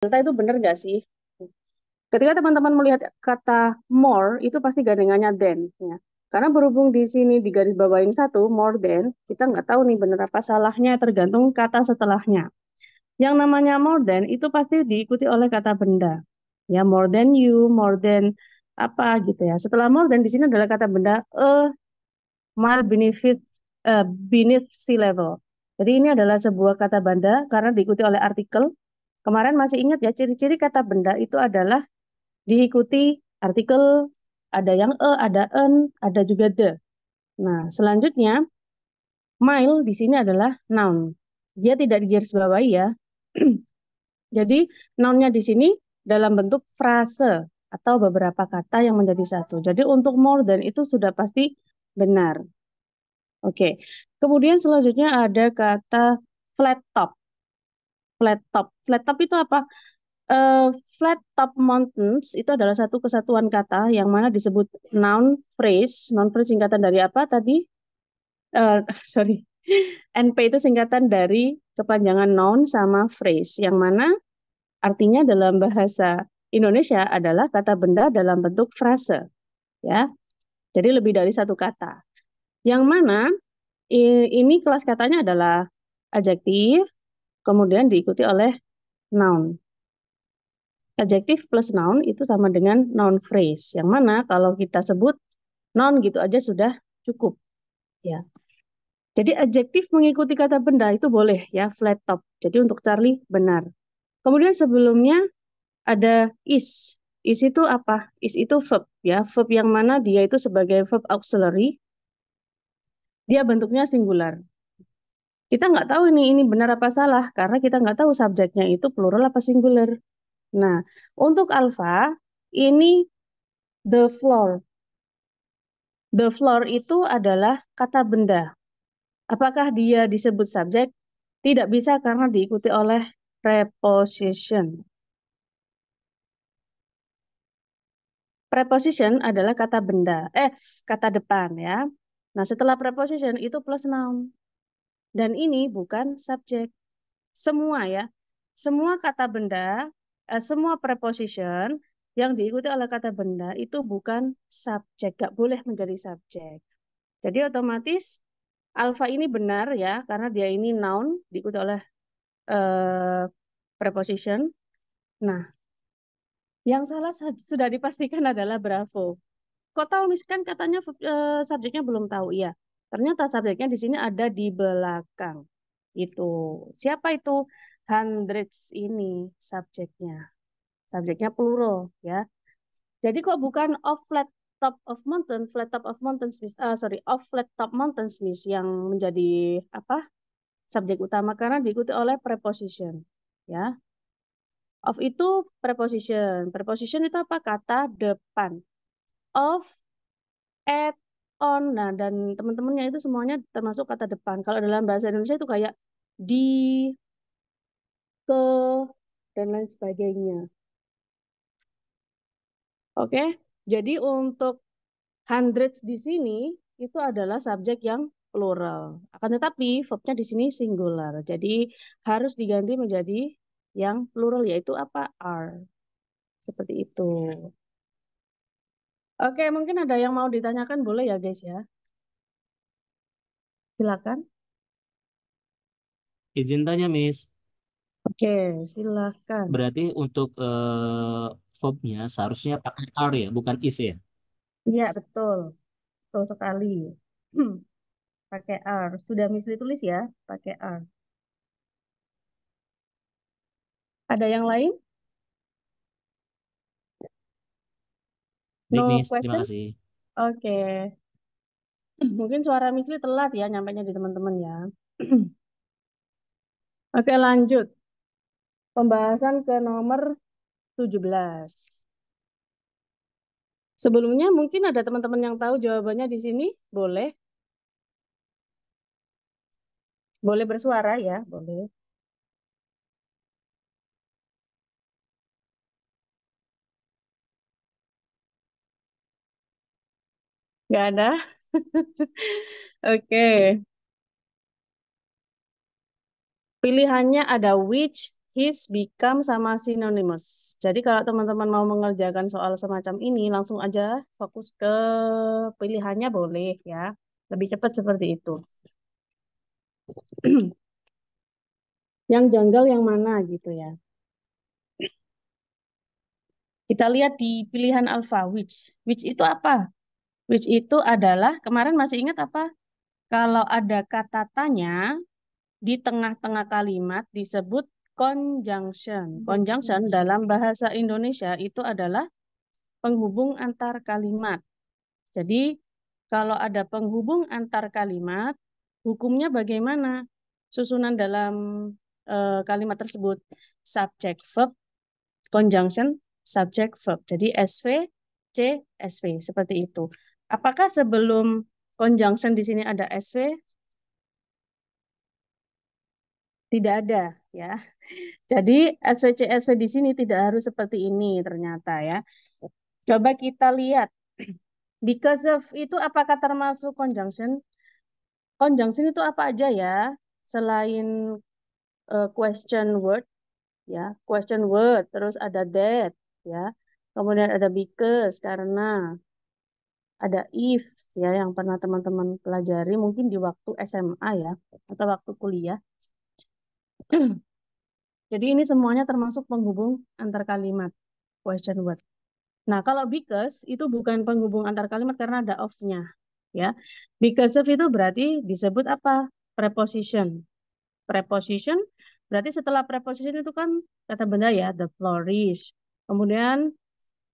delta itu benar nggak sih? Ketika teman-teman melihat kata more, itu pasti gandengannya than. Ya. Karena berhubung di sini di garis bawahin satu, more than, kita nggak tahu nih benar apa salahnya, tergantung kata setelahnya. Yang namanya more than itu pasti diikuti oleh kata benda. Ya, more than you, more than apa gitu ya. Setelah more than di sini adalah kata benda a mile beneath sea level. Jadi ini adalah sebuah kata benda karena diikuti oleh artikel. Kemarin masih ingat ya, ciri-ciri kata benda itu adalah diikuti artikel, ada yang ada en, ada juga the. Nah, selanjutnya mile di sini adalah noun. Dia tidak digarisbawahi ya. Jadi nounnya di sini dalam bentuk frase atau beberapa kata yang menjadi satu. Jadi untuk more than itu sudah pasti benar. Oke. Kemudian selanjutnya ada kata flat top. Flat top. Flat top itu apa? Eh, Flat top mountains itu adalah satu kesatuan kata yang mana disebut noun phrase. Noun phrase singkatan dari apa tadi? Eh, sorry. NP itu singkatan dari kepanjangan noun sama phrase. Yang mana artinya dalam bahasa Indonesia adalah kata benda dalam bentuk frase. Ya. Jadi lebih dari satu kata. Yang mana ini kelas katanya adalah adjektif, kemudian diikuti oleh noun. Adjektif plus noun itu sama dengan noun phrase. Yang mana kalau kita sebut noun gitu aja sudah cukup. Ya. Jadi adjektif mengikuti kata benda itu boleh ya, flat top. Jadi untuk Charlie benar. Kemudian sebelumnya ada is. Is itu apa? Is itu verb ya, verb yang mana dia itu sebagai verb auxiliary, dia bentuknya singular. Kita nggak tahu ini benar apa salah karena kita nggak tahu subjeknya itu plural apa singular. Nah, untuk alfa ini the floor. The floor itu adalah kata benda. Apakah dia disebut subjek? Tidak bisa karena diikuti oleh preposition. Preposition adalah kata benda, kata depan ya. Nah, setelah preposition itu plus noun. Dan ini bukan subjek. Semua ya, semua kata benda, semua preposition yang diikuti oleh kata benda itu bukan subjek, gak boleh menjadi subjek. Jadi otomatis alfa ini benar ya, karena dia ini noun diikuti oleh eh, preposition. Nah, yang salah sudah dipastikan adalah Bravo. Kok tahu misalkan katanya subjeknya belum tahu. Iya, ternyata subjeknya di sini ada di belakang. Itu. Siapa itu? Hundreds ini subjeknya. Subjeknya plural ya. Jadi kok bukan of flat top of mountain, flat top of mountains, sorry, of flat top mountains, Miss, yang menjadi apa? Subjek utama karena diikuti oleh preposition. Ya. Of itu preposition. Preposition itu apa? Kata depan. Of, at, on. Nah, dan teman-temannya itu semuanya termasuk kata depan. Kalau dalam bahasa Indonesia itu kayak di, ke, dan lain sebagainya. Oke, jadi untuk hundreds di sini itu adalah subjek yang plural. Akan tetapi verbnya di sini singular. Jadi harus diganti menjadi yang plural yaitu apa? Are. Seperti itu. Oke, mungkin ada yang mau ditanyakan boleh ya guys ya. Silakan. Izin tanya, Miss. Oke, silakan. Berarti untuk verbnya seharusnya pakai are ya, bukan is ya? Iya, betul. Betul sekali. Pakai R. Sudah Misli tulis ya, pakai R. Ada yang lain? Baik, No Miss. Terima question? kasih. Oke. Mungkin suara Misli telat ya nyampainya di teman-teman ya. Oke, lanjut. Pembahasan ke nomor 17. Sebelumnya mungkin ada teman-teman yang tahu jawabannya di sini? Boleh. Boleh bersuara ya, boleh. Nggak ada? Oke. Pilihannya ada which, his, become, sama synonymous. Jadi kalau teman-teman mau mengerjakan soal semacam ini, langsung aja fokus ke pilihannya boleh ya. Lebih cepat seperti itu. Yang janggal yang mana gitu ya. Kita lihat di pilihan alpha, which. Which itu apa? Which itu adalah, kemarin masih ingat apa? Kalau ada kata tanya, di tengah-tengah kalimat disebut conjunction. Conjunction dalam bahasa Indonesia itu adalah penghubung antar kalimat. Jadi, kalau ada penghubung antar kalimat, hukumnya bagaimana? Susunan dalam kalimat tersebut. Subject, verb, conjunction, subject, verb. Jadi SV, C, SV. Seperti itu. Apakah sebelum conjunction di sini ada SV? Tidak ada, ya. Jadi SVC SV di sini tidak harus seperti ini ternyata ya. Coba kita lihat. Because of itu apakah termasuk conjunction? Conjunction itu apa aja ya? Selain question word ya, question word, terus ada that ya. Kemudian ada because karena ada if ya yang pernah teman-teman pelajari mungkin di waktu SMA ya atau waktu kuliah. Jadi ini semuanya termasuk penghubung antar kalimat question word. Nah, kalau because itu bukan penghubung antar kalimat karena ada of-nya, ya. Because of itu berarti disebut apa? Preposition. Preposition berarti setelah preposition itu kan kata benda ya, the flourish. Kemudian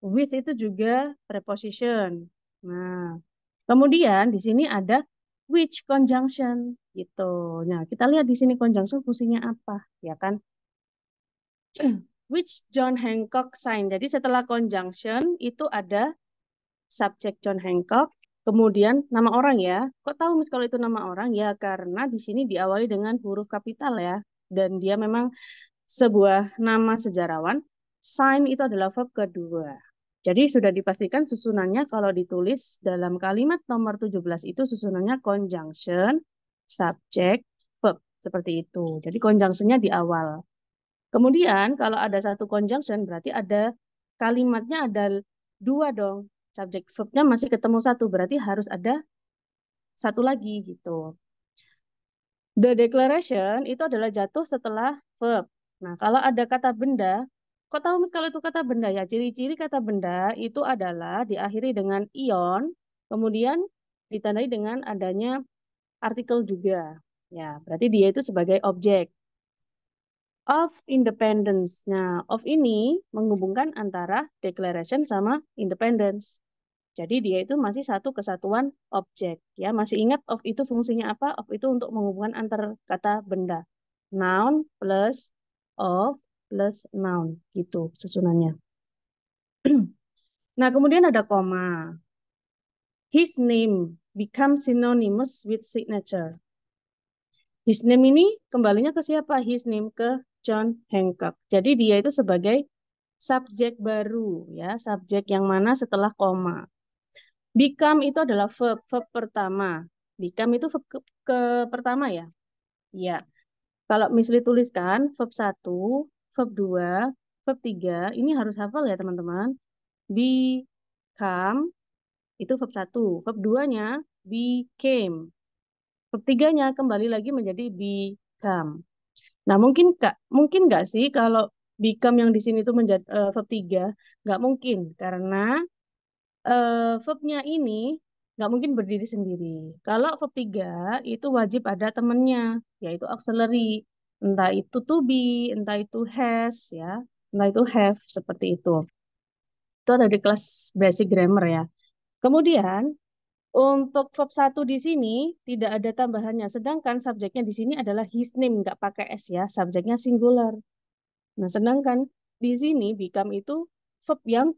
with itu juga preposition. Nah, kemudian di sini ada which conjunction gitu. Nah, kita lihat di sini conjunction fungsinya apa, ya kan? Which John Hancock sign. Jadi setelah conjunction itu ada subjek John Hancock, kemudian nama orang ya. Kok tahu Miss kalau itu nama orang? Ya karena di sini diawali dengan huruf kapital ya. Dan dia memang sebuah nama sejarawan. Sign itu adalah verb kedua. Jadi sudah dipastikan susunannya kalau ditulis dalam kalimat nomor 17 itu susunannya conjunction, subject, verb. Seperti itu. Jadi conjunctionnya di awal. Kemudian kalau ada satu conjunction berarti ada kalimatnya ada dua dong. Subjek verbnya masih ketemu satu berarti harus ada satu lagi gitu. The declaration itu adalah jatuh setelah verb. Nah kalau ada kata benda, kok tahu Mas kalau itu kata benda ya? Ciri-ciri kata benda itu adalah diakhiri dengan ion, kemudian ditandai dengan adanya artikel juga. Ya, berarti dia itu sebagai objek. Of independence. Nah, of ini menghubungkan antara declaration sama independence. Jadi dia itu masih satu kesatuan objek. Ya, masih ingat of itu fungsinya apa? Of itu untuk menghubungkan antar kata benda. Noun plus of plus noun. Gitu susunannya. Nah, kemudian ada koma. His name becomes synonymous with signature. His name ini kembalinya ke siapa? His name ke John Hancock. Jadi dia itu sebagai subjek baru ya, subjek yang mana setelah koma. Become itu adalah verb, verb pertama. Become itu verb ke pertama ya. Ya. Kalau misalnya tuliskan verb satu, verb 2, verb 3, ini harus hafal ya teman-teman. Become itu verb satu, verb 2-nya became. Verb 3-nya kembali lagi menjadi become. Nah, mungkin nggak sih kalau become yang di sini itu menjadi verb 3? Nggak mungkin, karena verbnya ini nggak mungkin berdiri sendiri. Kalau verb 3 itu wajib ada temennya, yaitu auxiliary. Entah itu to be, entah itu has, ya, entah itu have, seperti itu. Itu ada di kelas basic grammar ya. Kemudian, untuk verb satu di sini tidak ada tambahannya, sedangkan subjeknya di sini adalah his name, nggak pakai s ya, subjeknya singular. Nah, sedangkan di sini become itu verb yang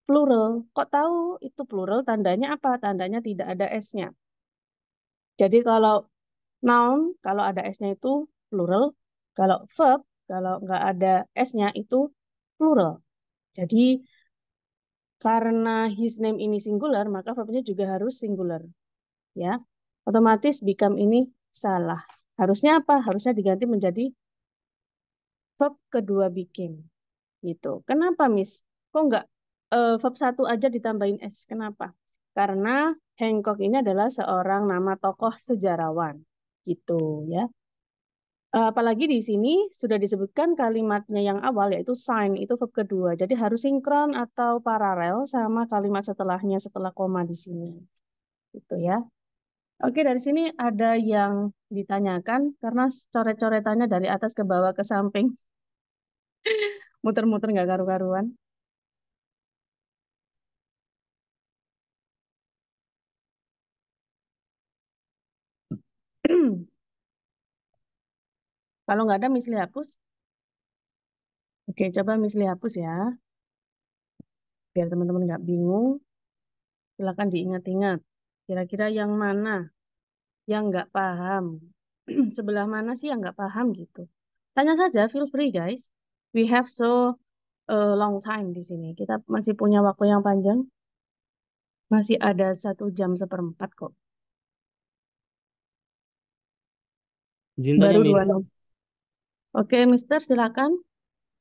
plural. Kok tahu itu plural? Tandanya apa? Tandanya tidak ada S-nya. Jadi kalau noun, kalau ada S-nya itu plural. Kalau verb, kalau nggak ada S-nya itu plural. Jadi karena his name ini singular, maka verbnya juga harus singular. Ya, otomatis become ini salah. Harusnya apa? Harusnya diganti menjadi verb kedua became gitu. Kenapa, Miss? Kok nggak verb satu aja ditambahin s? Kenapa? Karena Hancock ini adalah seorang nama tokoh sejarawan gitu ya. Apalagi di sini sudah disebutkan kalimatnya yang awal yaitu sign itu verb kedua. Jadi harus sinkron atau paralel sama kalimat setelahnya setelah koma di sini. Gitu ya. Oke, dari sini ada yang ditanyakan karena coret-coretannya dari atas ke bawah ke samping, muter-muter nggak karu-karuan. Kalau nggak ada, Miss Li hapus. Oke, coba Miss Li hapus ya, biar teman-teman nggak bingung. Silakan diingat-ingat. Kira-kira yang mana yang nggak paham? Sebelah mana sih yang nggak paham gitu? Tanya saja, feel free guys. We have so long time di sini. Kita masih punya waktu yang panjang. Masih ada 1 jam 1/4 kok. Izin tanya, Baru Miss. 2 Oke, Mister, silakan.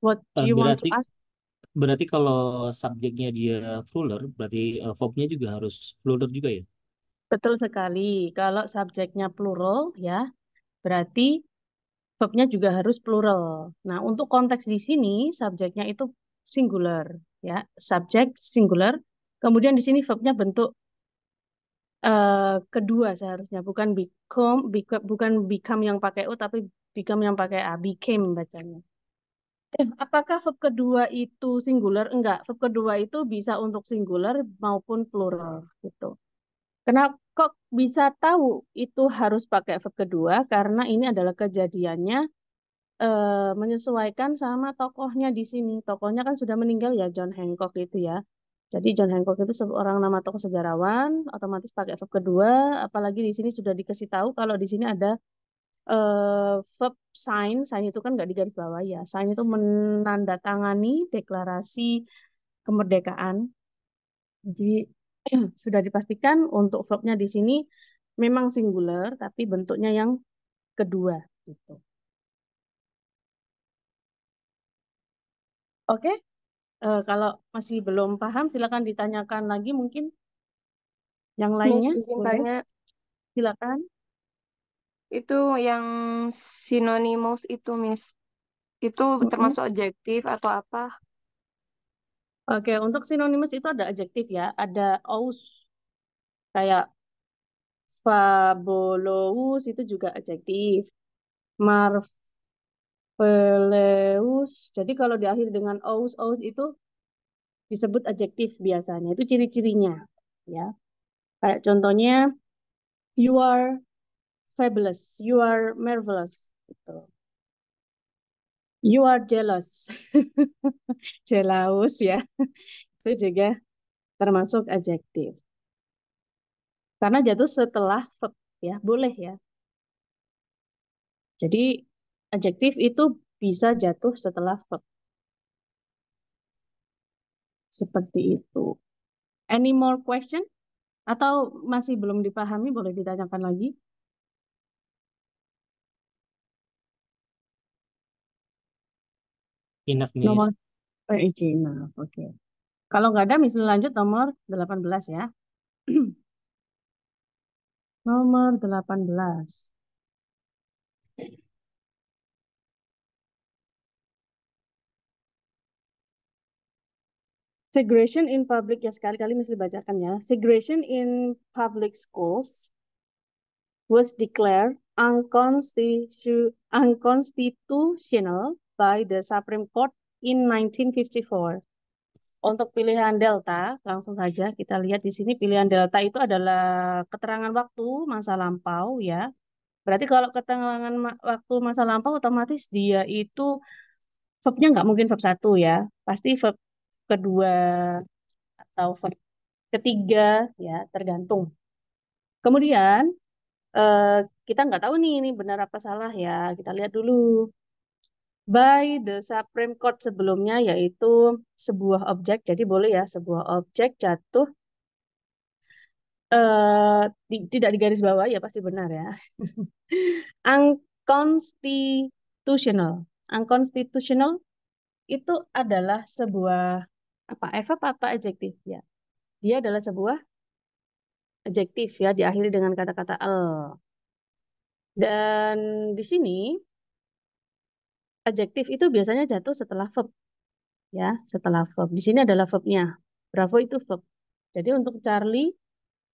What do you want to Berarti ask? berarti kalau subjeknya dia plural, berarti verbnya juga harus plural juga ya? Betul sekali. Kalau subjeknya plural, ya, berarti verbnya juga harus plural. Nah, untuk konteks di sini, subjeknya itu singular, ya, subjek singular. Kemudian di sini verbnya bentuk kedua seharusnya, bukan bukan become yang pakai o, tapi become yang pakai a, became bacanya. Apakah verb kedua itu singular? Enggak, verb kedua itu bisa untuk singular maupun plural gitu. Kenapa kok bisa tahu itu harus pakai verb kedua? Karena ini adalah kejadiannya menyesuaikan sama tokohnya di sini. Tokohnya kan sudah meninggal ya, John Hancock itu ya. Jadi John Hancock itu seorang nama tokoh sejarawan, otomatis pakai verb kedua. Apalagi di sini sudah dikasih tahu kalau di sini ada verb sign. Sign itu kan nggak digaris bawah ya. Sign itu menandatangani deklarasi kemerdekaan. Jadi sudah dipastikan untuk verbnya di sini memang singular, tapi bentuknya yang kedua gitu. Oke, kalau masih belum paham, silakan ditanyakan lagi mungkin yang Miss, lainnya. izin Boleh, tanya, silakan. itu yang synonymous itu, Miss, itu Mm-mm. termasuk adjektif atau apa? Oke, untuk synonymous itu ada adjektif ya, ada aus kayak fabulous itu juga adjektif, marvelous. Jadi kalau diakhiri dengan aus itu disebut adjektif biasanya. Itu ciri-cirinya, ya. Kayak contohnya, you are fabulous, you are marvelous. Gitu. You are jealous, jealous ya. Itu juga termasuk adjektif. Karena jatuh setelah verb ya, boleh ya. Jadi adjektif itu bisa jatuh setelah verb. Seperti itu. Any more question? Atau masih belum dipahami, boleh ditanyakan lagi. Enough, Nomor, Miss. oke, nah, oke. Kalau nggak ada, misalnya lanjut nomor 18 ya. Nomor 18. Segregation in public, ya sekali-kali mesti bacakan ya. Segregation in public schools was declared unconstitutional by the Supreme Court in 1954. Untuk pilihan delta, langsung saja kita lihat di sini pilihan delta itu adalah keterangan waktu masa lampau ya. Berarti kalau keterangan waktu masa lampau otomatis dia itu verbnya nggak mungkin verb satu ya. Pasti verb kedua atau verb ketiga ya, tergantung. Kemudian eh, kita nggak tahu nih ini benar apa salah ya. Kita lihat dulu. By the Supreme Court sebelumnya yaitu sebuah objek. Jadi boleh ya sebuah objek jatuh tidak di garis bawah ya pasti benar ya. Unconstitutional. Unconstitutional itu adalah sebuah apa verb apa adjektif ya. Dia adalah sebuah adjektif ya, diakhiri dengan kata-kata al. Dan di sini adjektif itu biasanya jatuh setelah verb ya, setelah verb. Di sini adalah verbnya. Bravo itu verb. Jadi untuk Charlie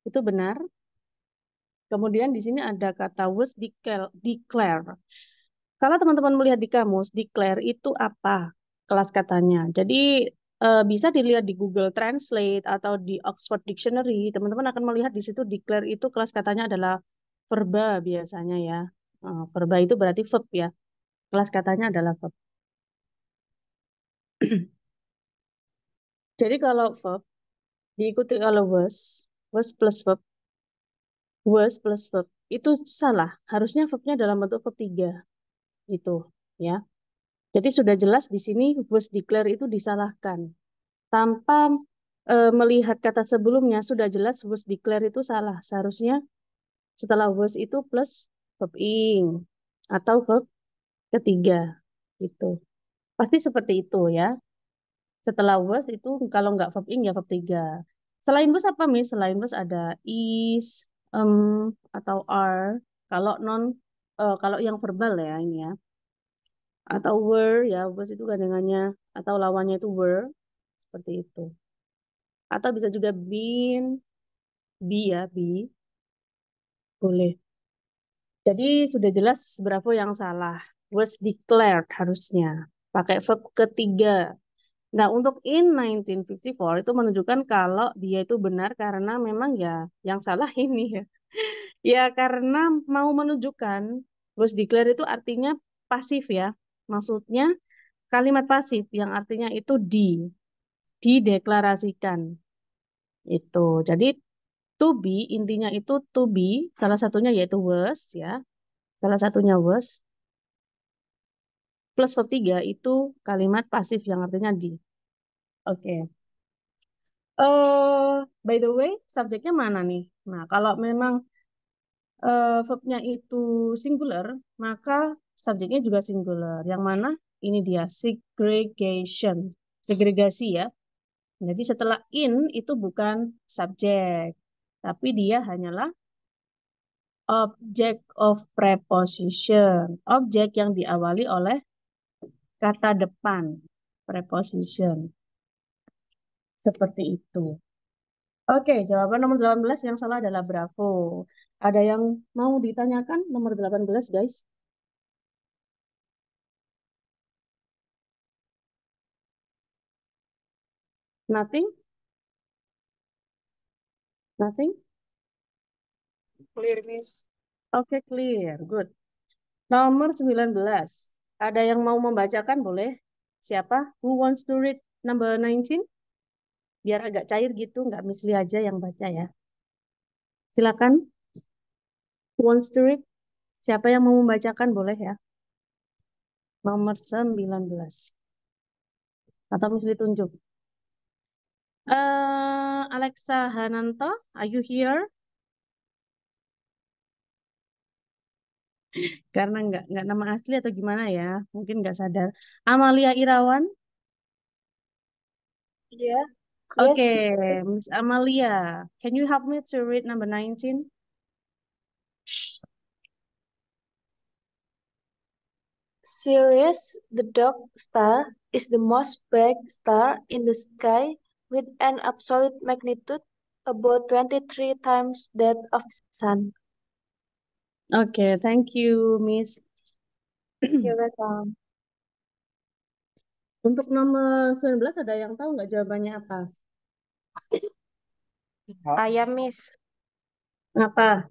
itu benar. Kemudian di sini ada kata was declare. Kalau teman-teman melihat di kamus, declare itu apa kelas katanya. Jadi bisa dilihat di Google Translate atau di Oxford Dictionary. Teman-teman akan melihat di situ declare itu kelas katanya adalah verba biasanya ya. Verba itu berarti verb ya. Kelas katanya adalah verb. Jadi kalau verb diikuti oleh was plus verb, was plus verb itu salah. Harusnya verbnya dalam bentuk verb 3 itu ya. Jadi sudah jelas di sini was declare itu disalahkan. Tanpa melihat kata sebelumnya sudah jelas was declare itu salah. Seharusnya setelah was itu plus verb ing atau verb ketiga gitu. Pasti seperti itu ya. Setelah was itu kalau nggak verb ing ya verb 3. Selain was apa Miss? Selain was ada is, atau are. Kalau kalau yang verbal ya ini ya. Atau were ya, was itu gandengannya atau lawannya itu were seperti itu. Atau bisa juga been, be ya, be boleh. Jadi sudah jelas Bravo yang salah. Was declared harusnya. Pakai verb ketiga. Nah, untuk in 1954 itu menunjukkan kalau dia itu benar karena memang ya yang salah ini ya. Ya karena mau menunjukkan was declare itu artinya pasif ya. Maksudnya kalimat pasif yang artinya itu dideklarasikan. Itu. Jadi to be intinya itu to be salah satunya yaitu was ya. Salah satunya was plus verb 3 itu kalimat pasif yang artinya di. Oke. By the way, subjeknya mana nih? Nah, kalau memang verbnya itu singular, maka subjeknya juga singular. Yang mana? Ini dia segregation, segregasi ya. Jadi setelah in itu bukan subjek, tapi dia hanyalah object of preposition. Objek yang diawali oleh kata depan, preposition. Seperti itu. Oke, jawaban nomor 18 yang salah adalah Bravo. Ada yang mau ditanyakan nomor 18, guys? Nothing? Nothing? Clear, Miss. Oke, clear. Good. Nomor 19. Ada yang mau membacakan, boleh? Siapa? Who wants to read number 19? Biar agak cair gitu, nggak misli aja yang baca ya. Silakan. Who wants to read? Siapa yang mau membacakan, boleh ya? Nomor 19. Atau misli tunjuk. Alexa Hananto, are you here? Karena nggak nama asli atau gimana ya, mungkin nggak sadar. Amalia Irawan, Yeah. oke, Yes. Miss Amalia, can you help me to read number 19? Sirius, the dog star, is the most bright star in the sky with an absolute magnitude about 23 times that of the sun. Oke, thank you, Miss. You're welcome. Untuk nomor 19 ada yang tahu nggak jawabannya apa? Ayam, Miss. Apa?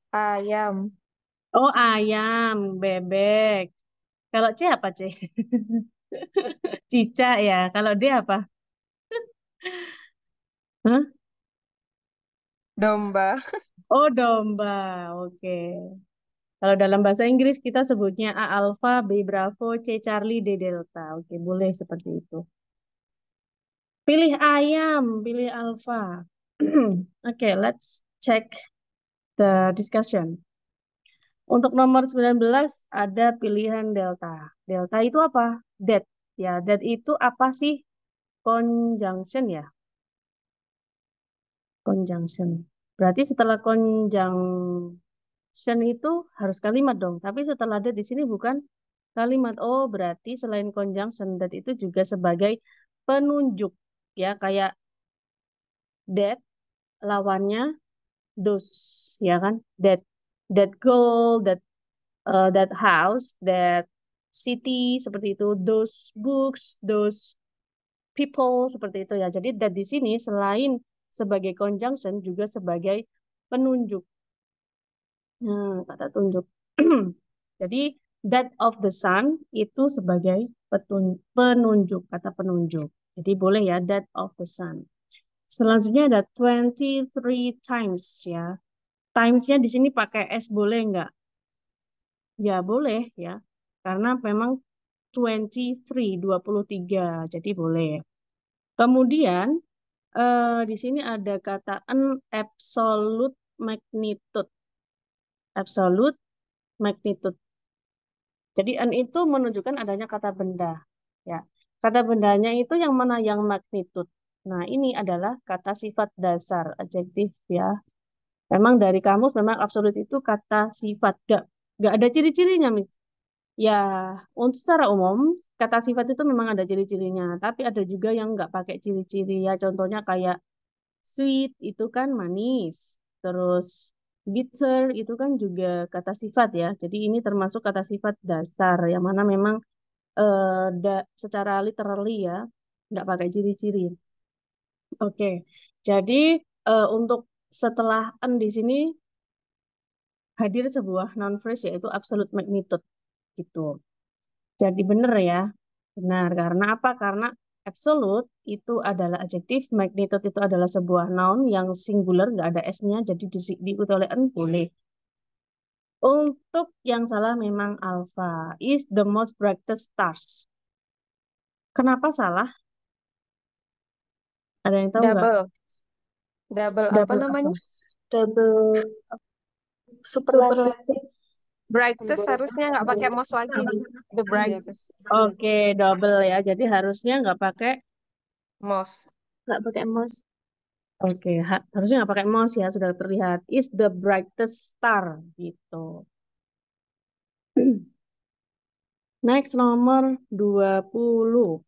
Ayam. Oh, ayam, bebek. Kalau C apa C? Cicak ya. Kalau D apa? Hah? Domba. Oh, domba. Oke. Kalau dalam bahasa Inggris kita sebutnya A alpha, B bravo, C Charlie, D delta. Oke, boleh seperti itu. Pilih ayam, pilih alpha. Oke, let's check the discussion. Untuk nomor 19 ada pilihan delta. Delta itu apa? That. Ya, that itu apa sih? Conjunction ya. Conjunction. Berarti setelah conjunction itu harus kalimat dong. Tapi setelah that di sini bukan kalimat. Oh, berarti selain conjunction, that itu juga sebagai penunjuk. Ya, kayak that lawannya those. Ya kan? That girl, that house, that city, seperti itu. Those books, those people, seperti itu ya. Jadi that di sini selain sebagai conjunction juga sebagai penunjuk. Nah, kata tunjuk. Jadi that of the sun itu sebagai penunjuk, kata penunjuk. Jadi boleh ya that of the sun. Selanjutnya ada 23 times ya. Times-nya di sini pakai S boleh nggak? Ya boleh ya. Karena memang 23, jadi boleh. Kemudian di sini ada kata an absolute magnitude. Absolute magnitude. Jadi an itu menunjukkan adanya kata benda. Ya, kata bendanya itu yang mana? Yang magnitude. Nah, ini adalah kata sifat dasar, adjektif ya. Memang dari kamus memang absolut itu kata sifat. Gak ada ciri-cirinya, Miss. Ya, untuk secara umum, kata sifat itu memang ada ciri-cirinya. Tapi ada juga yang nggak pakai ciri-ciri ya. Contohnya kayak sweet itu kan manis. Terus bitter itu kan juga kata sifat ya. Jadi ini termasuk kata sifat dasar yang mana memang secara literally ya nggak pakai ciri-ciri. Oke, jadi untuk setelah en di sini hadir sebuah noun phrase yaitu absolute magnitude gitu. Jadi benar ya, benar. Karena apa? Karena absolute itu adalah adjektif, magnitude itu adalah sebuah noun yang singular, nggak ada s-nya, jadi diikuti oleh en boleh. Untuk yang salah memang alpha is the most brightest stars. Kenapa salah? Ada yang tahu nggak? Double. Double apa Double apa? namanya? Double superlatif. Brightest harusnya nggak pakai mouse lagi. The brightest. Oke, double ya. Jadi harusnya nggak pakai. Mouse. Nggak pakai mouse. Oke, harusnya nggak pakai mouse ya. Sudah terlihat. Is the brightest star gitu. Next nomor 20.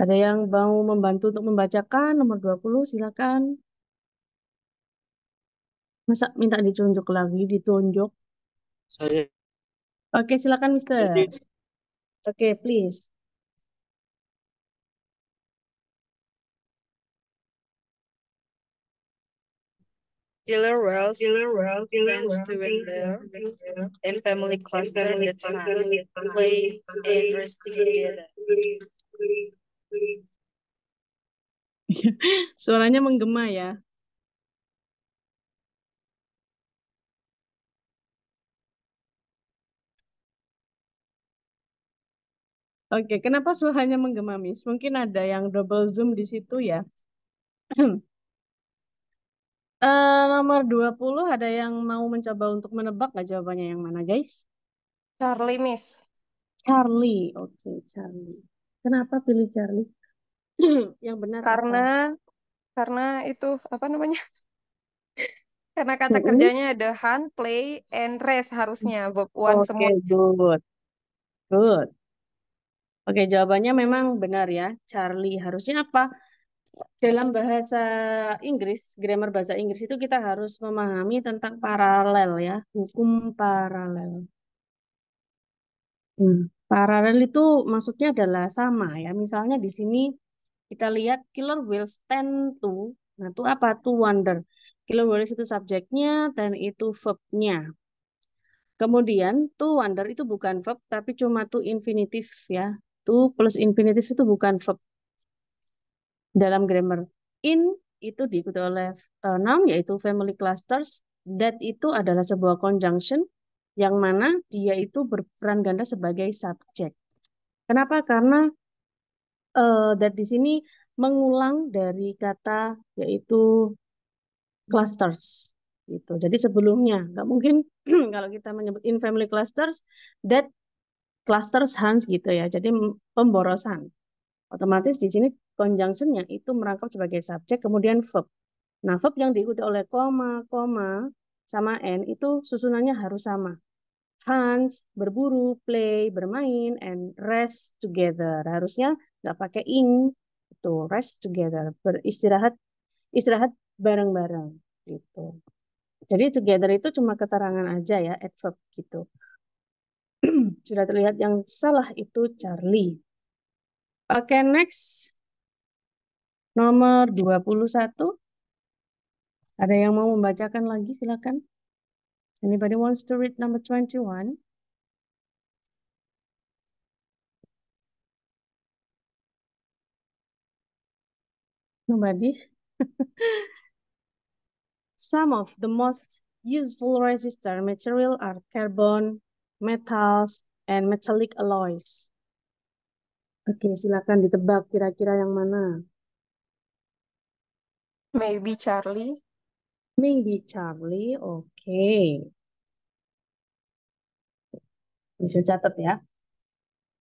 Ada yang mau membantu untuk membacakan nomor 20, silakan. Masa minta ditunjuk lagi, ditunjuk. Saya Oke, silakan Mister. Oke, please. Killer whales tends to win there in family cluster that have play and resting together. Suaranya menggema ya. Oke, kenapa suaranya menggema, Miss? Mungkin ada yang double zoom di situ ya. Nomor 20 ada yang mau mencoba untuk menebak nggak jawabannya yang mana, guys? Charlie, Miss. Charlie. Oke, Charlie. Kenapa pilih Charlie? Yang benar Karena apa? karena itu apa namanya? Karena kata Mm-mm. kerjanya ada hunt, play, and rest harusnya verb one Oke, semua. good. Good. Oke, jawabannya memang benar ya. Charlie. Harusnya apa? Dalam bahasa Inggris, grammar bahasa Inggris itu kita harus memahami tentang paralel ya, hukum paralel. Paralel itu maksudnya adalah sama ya. Misalnya di sini kita lihat killer whales tend to, nah itu apa? To wonder. Killer whales itu subjeknya dan itu verbnya. Kemudian to wonder itu bukan verb tapi cuma to infinitif ya. To plus infinitif itu bukan verb dalam grammar. In itu diikuti oleh noun yaitu family clusters. That itu adalah sebuah conjunction yang mana dia itu berperan ganda sebagai subjek. Kenapa? Karena that di sini mengulang dari kata yaitu clusters gitu. Jadi sebelumnya nggak mungkin kalau kita menyebut in family clusters that clusters Hans gitu ya. Jadi pemborosan. Otomatis di sini conjunctionnya itu merangkap sebagai subjek kemudian verb. Nah, verb yang diikuti oleh koma, sama n itu susunannya harus sama. Hans, berburu, play, bermain, and rest together. Harusnya nggak pakai ing, itu rest together, beristirahat, istirahat bareng-bareng gitu. Jadi together itu cuma keterangan aja ya, adverb gitu. Sudah terlihat yang salah itu Charlie. Oke, next. Nomor 21. Ada yang mau membacakan lagi, silakan. Anybody wants to read number 21? Nobody? Some of the most useful resistor material are carbon, metals, and metallic alloys. Oke, silakan ditebak kira-kira yang mana. Maybe Charlie. Maybe Charlie, oke. Bisa catat ya.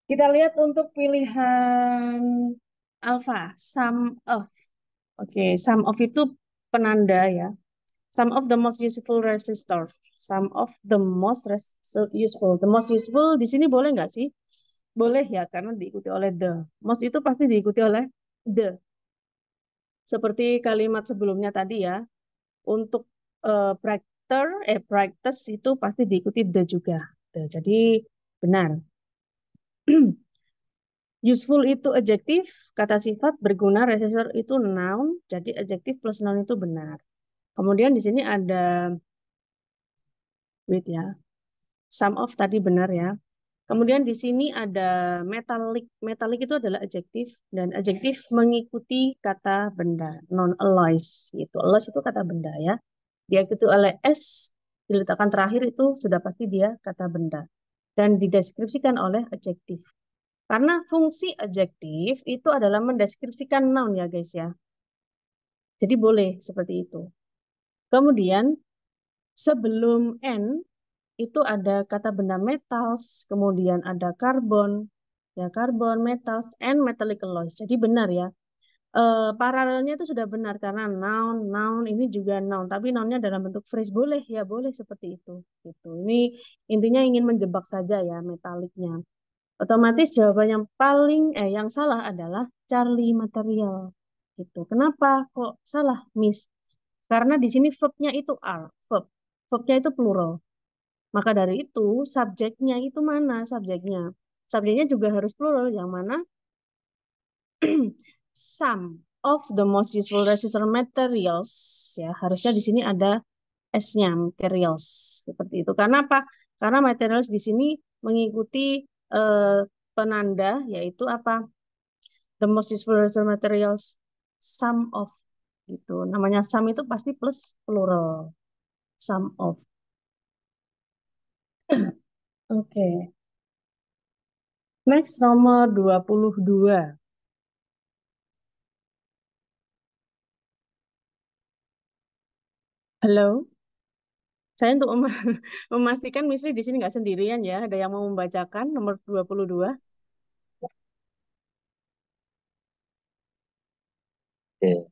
Kita lihat untuk pilihan alpha, sum of. Oke, sum of itu penanda ya. Some of the most useful resistor. Some of the most useful. The most useful di sini boleh nggak sih? Boleh ya, karena diikuti oleh the. Most itu pasti diikuti oleh the. Seperti kalimat sebelumnya tadi ya. Untuk practice itu pasti diikuti the juga. The. Jadi benar. Useful itu adjektif, kata sifat, berguna, resistor itu noun, jadi adjektif plus noun itu benar. Kemudian di sini ada, wait ya, some of tadi benar ya. Kemudian di sini ada metallic, metallic itu adalah adjektif, dan adjektif mengikuti kata benda, non-alloys gitu. Alloys itu kata benda ya. Dia itu oleh s, diletakkan terakhir itu sudah pasti dia kata benda. Dan dideskripsikan oleh adjektif. Karena fungsi adjektif itu adalah mendeskripsikan noun ya guys ya. Jadi boleh seperti itu. Kemudian sebelum n itu ada kata benda metals, kemudian ada karbon, ya karbon, metals, and metallic alloys. Jadi benar ya. Paralelnya itu sudah benar karena noun ini juga noun, tapi nounnya dalam bentuk phrase boleh ya, boleh seperti itu. Gitu. Ini intinya ingin menjebak saja ya metaliknya. Otomatis jawaban yang salah adalah Charlie material. Gitu. Kenapa kok salah, Miss? Karena di sini verbnya itu are, verb. Verbnya itu plural. Maka dari itu subjeknya itu mana subjeknya? Subjeknya juga harus plural, yang mana some of the most useful resistor materials ya harusnya di sini ada S-nya materials seperti itu. Karena apa? Karena materials di sini mengikuti penanda yaitu apa? The most useful resistor materials sum of gitu. Namanya sum itu pasti plus plural. Sum of. Oke. Next nomor 22. Halo. Saya untuk memastikan Misri di sini nggak sendirian ya. Ada yang mau membacakan nomor 22? Oke.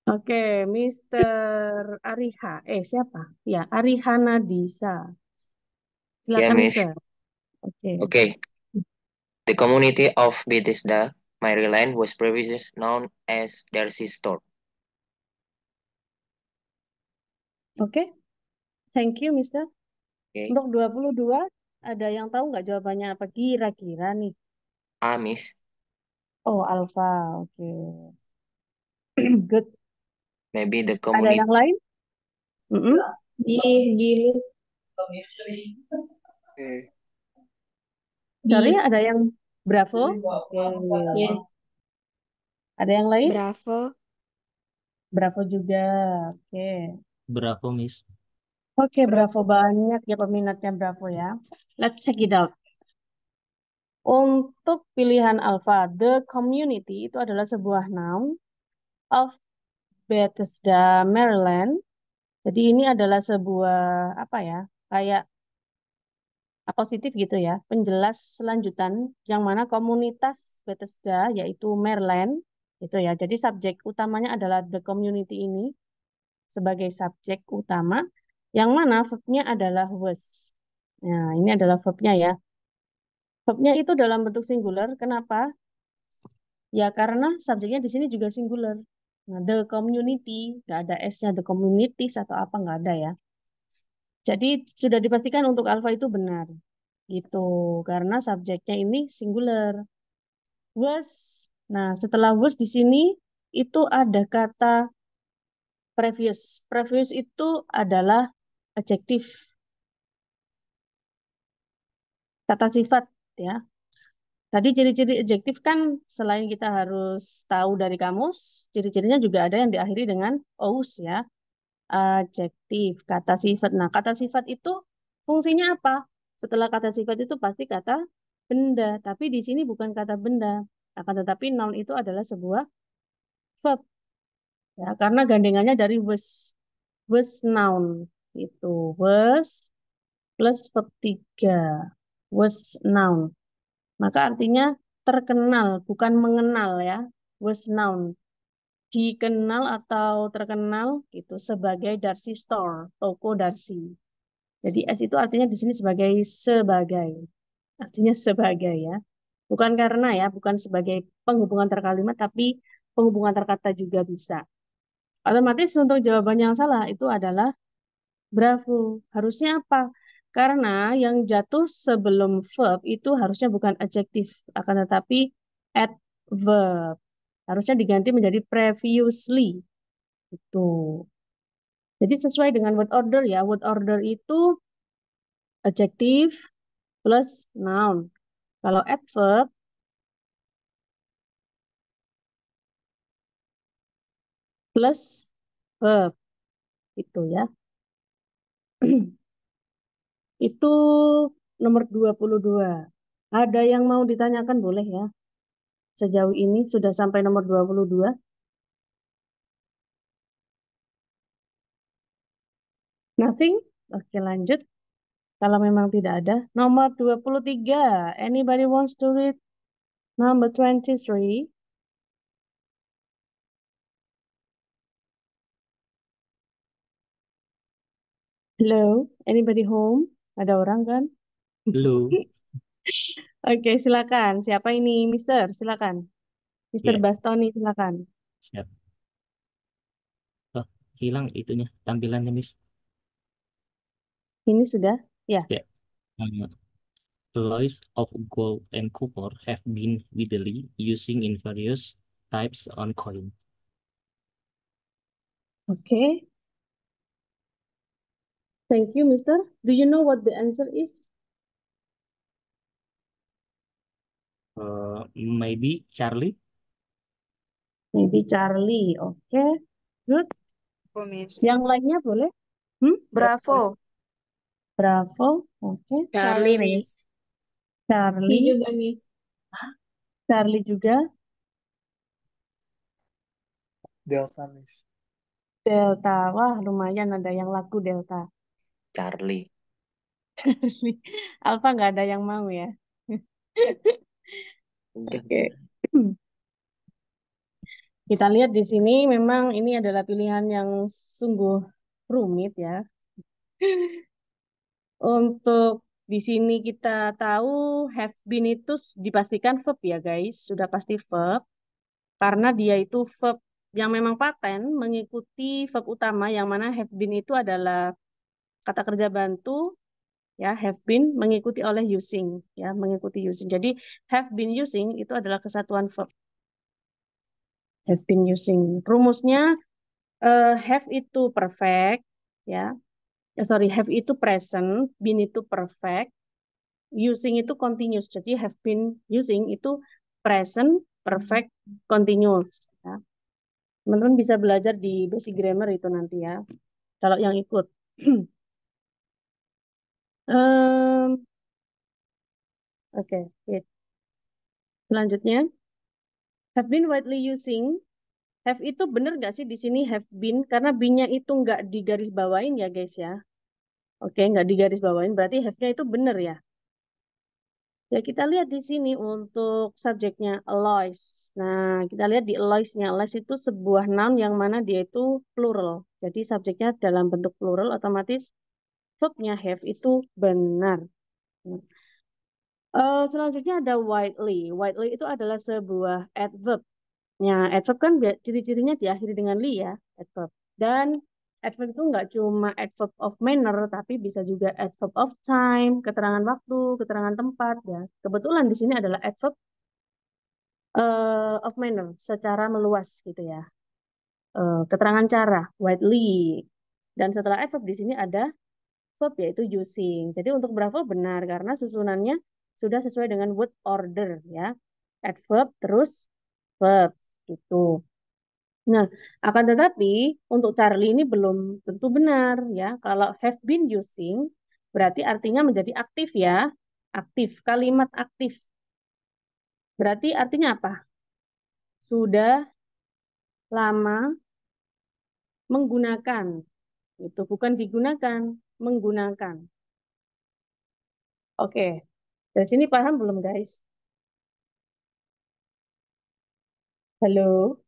Oke, Mr. Ariha. Siapa? Ya, Arihana Disa. Ya, Silakan, Miss. Sir. Oke. Okay. The community of Bethesda, Maryland was previously known as Darcy Store. Oke. Thank you, Mr. Okay. Untuk 22, ada yang tahu nggak jawabannya apa kira-kira nih? A, Miss. Oh, Alpha. Oke. Good. Maybe the Ada community. yang lain? Mm-mm. Gini. Sorry, ada yang Bravo? Oke. Yes. Ada yang lain? Bravo. Bravo juga. Oke. Bravo, Miss. Oke, Bravo banyak ya peminatnya Bravo ya. Let's check it out. Untuk pilihan alfa, the community itu adalah sebuah noun of Bethesda, Maryland. Jadi ini adalah sebuah apa ya? Kayak positif gitu ya. Penjelas selanjutan yang mana komunitas Bethesda yaitu Maryland gitu ya. Jadi subjek utamanya adalah the community ini sebagai subjek utama yang mana verbnya adalah was. Nah, ini adalah verbnya ya. Verbnya itu dalam bentuk singular. Kenapa? Ya karena subjeknya di sini juga singular. Nah, the community, nggak ada S-nya, the communities atau apa, nggak ada ya. Jadi sudah dipastikan untuk alfa itu benar. Gitu. Karena subjeknya ini singular. Was. Nah, setelah was di sini itu ada kata previous. Previous itu adalah adjektif, kata sifat ya. Tadi ciri-ciri adjektif kan selain kita harus tahu dari kamus, ciri-cirinya juga ada yang diakhiri dengan ous ya. Adjektif, kata sifat. Nah, kata sifat itu fungsinya apa? Setelah kata sifat itu pasti kata benda, tapi di sini bukan kata benda. Akan tetapi noun itu adalah sebuah verb ya, karena gandengannya dari was noun itu was plus verb 3 was noun. Maka artinya terkenal, bukan mengenal ya. Was noun. Dikenal atau terkenal gitu sebagai Darcy Store, toko Darcy. Jadi S itu artinya di sini sebagai. Artinya sebagai ya. Bukan karena ya, bukan sebagai penghubungan terkalimat, tapi penghubungan terkata juga bisa. Otomatis untuk jawaban yang salah itu adalah bravo. Harusnya apa? Karena yang jatuh sebelum verb itu harusnya bukan adjektif, akan tetapi adverb. Harusnya diganti menjadi previously. Itu. Jadi sesuai dengan word order ya. Word order itu adjektif plus noun. Kalau adverb plus verb. Itu ya. Itu nomor 22. Ada yang mau ditanyakan boleh ya. Sejauh ini sudah sampai nomor 22. Nothing? Oke, lanjut. Kalau memang tidak ada. Nomor 23. Anybody wants to read number 23? Hello? Anybody home? Ada orang kan? Halo. Oke, silakan. Siapa ini? Mister, silakan. Mister Ya, Bastoni, silakan. siap. Oh, hilang itunya, tampilannya, Miss. Ini sudah? Ya. Ya. Alloys of gold and copper have been widely using in various types on coin. Oke. Thank you, Mister. Do you know what the answer is? Maybe Charlie. Maybe Charlie. Oke. Good. For Miss. Yang lainnya boleh? Bravo. Bravo. Oke. Charlie, Miss. Si Charlie. juga, Miss. Charlie juga. Delta, Miss. Delta. Wah, lumayan ada yang laku Delta. Charlie. Alpha nggak ada yang mau ya. Udah. Oke. Kita lihat di sini memang ini adalah pilihan yang sungguh rumit ya. Untuk di sini kita tahu have been itu dipastikan verb ya guys. Sudah pasti verb. Karena dia itu verb yang memang paten mengikuti verb utama yang mana have been itu adalah kata kerja bantu ya, have been mengikuti oleh using ya, mengikuti using. Jadi have been using itu adalah kesatuan verb. Have been using. Rumusnya have itu perfect ya. Sorry, have itu present, been itu perfect, using itu continuous. Jadi have been using itu present, perfect, continuous ya. Teman-teman bisa belajar di basic grammar itu nanti ya. Kalau yang ikut. Oke, wait. Selanjutnya, have been widely using. Have itu bener nggak sih di sini have been? Karena be-nya itu nggak digaris bawain ya guys ya. Oke, nggak digaris bawain, berarti have-nya itu bener ya. Ya, kita lihat di sini untuk subjeknya alloys. Nah, kita lihat di alloys-nya. Alloys itu sebuah noun yang mana dia itu plural. Jadi subjeknya dalam bentuk plural, otomatis verb-nya have itu benar. Selanjutnya ada widely. Widely itu adalah sebuah adverb. Ya, adverb kan ciri-cirinya diakhiri dengan li ya, adverb. Dan adverb itu nggak cuma adverb of manner, tapi bisa juga adverb of time, keterangan waktu, keterangan tempat ya. Kebetulan di sini adalah adverb of manner, secara meluas gitu ya. Keterangan cara, widely. Dan setelah adverb di sini ada verb yaitu using. Jadi untuk berapa benar karena susunannya sudah sesuai dengan word order ya. Adverb terus verb gitu. Nah, akan tetapi untuk Charlie ini belum tentu benar ya. Kalau have been using berarti artinya menjadi aktif ya. Aktif, kalimat aktif. Berarti artinya apa? Sudah lama menggunakan. Itu bukan digunakan, menggunakan. Oke. Dari sini paham belum guys? Halo?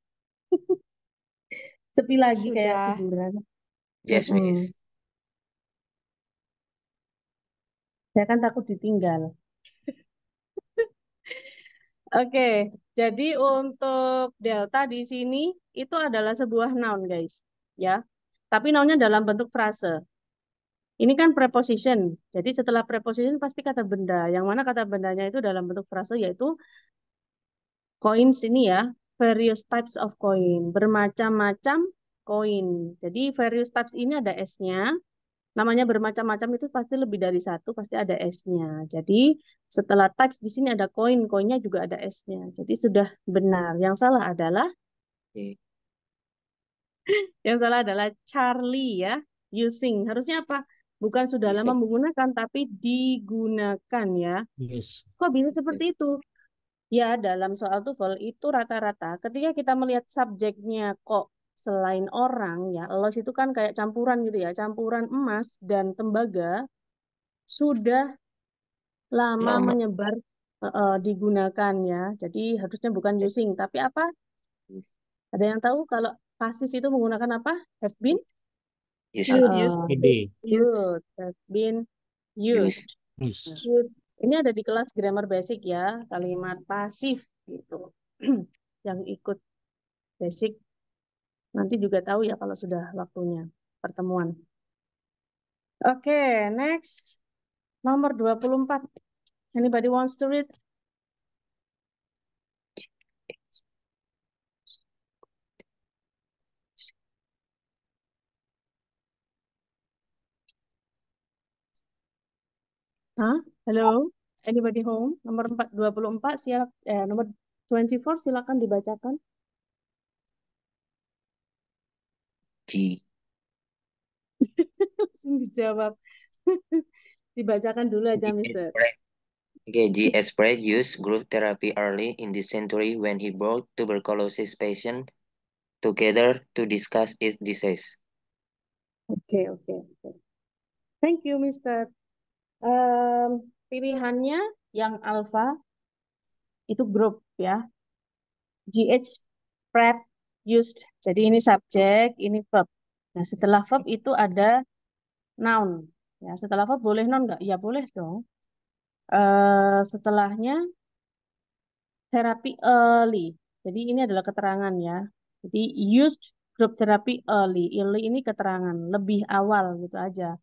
Sepi lagi kayak Sudah. kuburan. Yes, Miss. Saya kan takut ditinggal. Oke, jadi untuk delta di sini itu adalah sebuah noun, guys. Ya, tapi nounnya dalam bentuk frase. Ini kan preposition. Jadi setelah preposition pasti kata benda. Yang mana kata bendanya itu dalam bentuk frase yaitu coins ini ya, various types of coin, bermacam-macam koin. Jadi various types ini ada S-nya. Namanya bermacam-macam itu pasti lebih dari satu, pasti ada S-nya. Jadi setelah types di sini ada koin, koinnya juga ada S-nya. Jadi sudah benar. Yang salah adalah Okay. Charlie ya, using. Harusnya apa? Bukan sudah lama menggunakan, tapi digunakan ya. Yes. Kok bisa seperti itu? Ya, dalam soal TOEFL itu rata-rata ketika kita melihat subjeknya kok selain orang ya, los itu kan kayak campuran gitu ya, campuran emas dan tembaga sudah lama menyebar digunakan ya. Jadi harusnya bukan using, tapi apa? Ada yang tahu kalau pasif itu menggunakan apa? Have been? Use. Ide. Good. Have been used. Yes. Ini ada di kelas grammar basic ya, kalimat pasif gitu. Yang ikut basic nanti juga tahu ya kalau sudah waktunya pertemuan. Oke, next. Nomor 24. Anybody wants to read? Hah? Hello? Anybody home? Nomor 24 nomor 24 silakan dibacakan. G. Langsung dijawab. Dibacakan dulu aja, Mister. Okay, G. Sprague used group therapy early in this century when he brought tuberculosis patients together to discuss its disease. Oke. Thank you, Mister. Pilihannya yang alpha itu grup ya. GH Pratt used. Jadi ini subjek, ini verb. Nah, setelah verb itu ada noun. Ya, setelah verb boleh noun nggak? Ya boleh dong. Setelahnya therapy early. Jadi ini adalah keterangan ya. Jadi used group therapy early. Early ini keterangan, lebih awal gitu aja.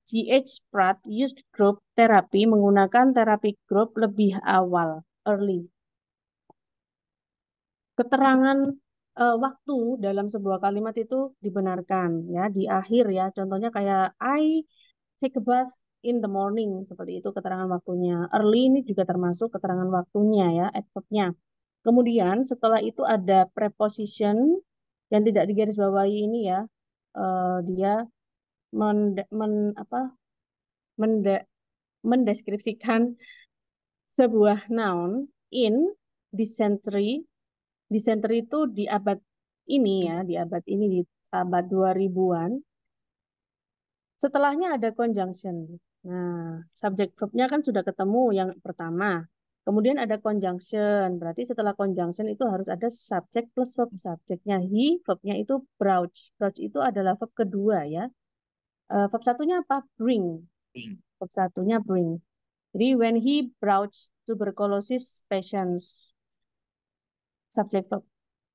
GH Pratt used group therapy menggunakan terapi grup lebih awal, early. Keterangan waktu dalam sebuah kalimat itu dibenarkan ya di akhir ya. Contohnya kayak I take a bath in the morning, seperti itu keterangan waktunya. Early ini juga termasuk keterangan waktunya ya, adverb-nya. Kemudian setelah itu ada preposition yang tidak digarisbawahi ini ya. Dia mendeskripsikan sebuah noun in this century. Di century itu di abad ini ya, di abad 2000-an. Setelahnya ada conjunction. Nah, subject verb-nya kan sudah ketemu yang pertama. Kemudian ada conjunction. Berarti setelah conjunction itu harus ada subject plus verb. Subjeknya he, verb-nya itu brooch. Brooch itu adalah verb kedua ya. Verb satunya apa? Bring. Verb satunya bring. Jadi when he broached tuberculosis patients. Subject verb.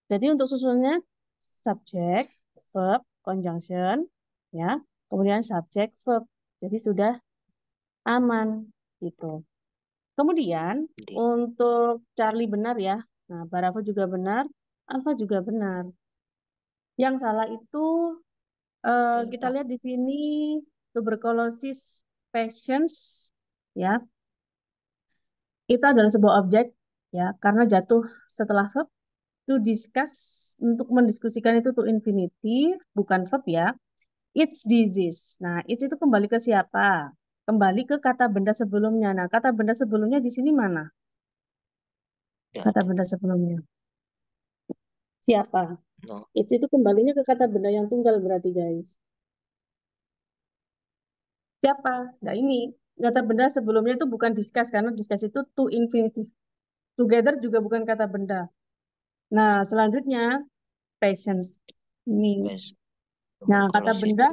Jadi untuk susunnya subject, verb, conjunction, ya. Kemudian subject, verb. Jadi sudah aman gitu. Kemudian untuk Charlie benar ya. Nah, Bravo juga benar, Alpha juga benar. Yang salah itu kita lihat di sini tuberculosis patients ya. Itu adalah sebuah objek ya karena jatuh setelah verb. To discuss, untuk mendiskusikan itu to infinitive, bukan verb ya. It's disease. Nah, it's itu kembali ke siapa? Kembali ke kata benda sebelumnya. Nah, kata benda sebelumnya di sini mana? Kata benda sebelumnya. Siapa? No. It's itu kembalinya ke kata benda yang tunggal berarti, guys. Siapa? Nah, ini. Kata benda sebelumnya itu bukan discuss, karena discuss itu to infinitive. Together juga bukan kata benda. Nah, selanjutnya, patience. Ini. Yes. Nah, kata Tuberculosis. benda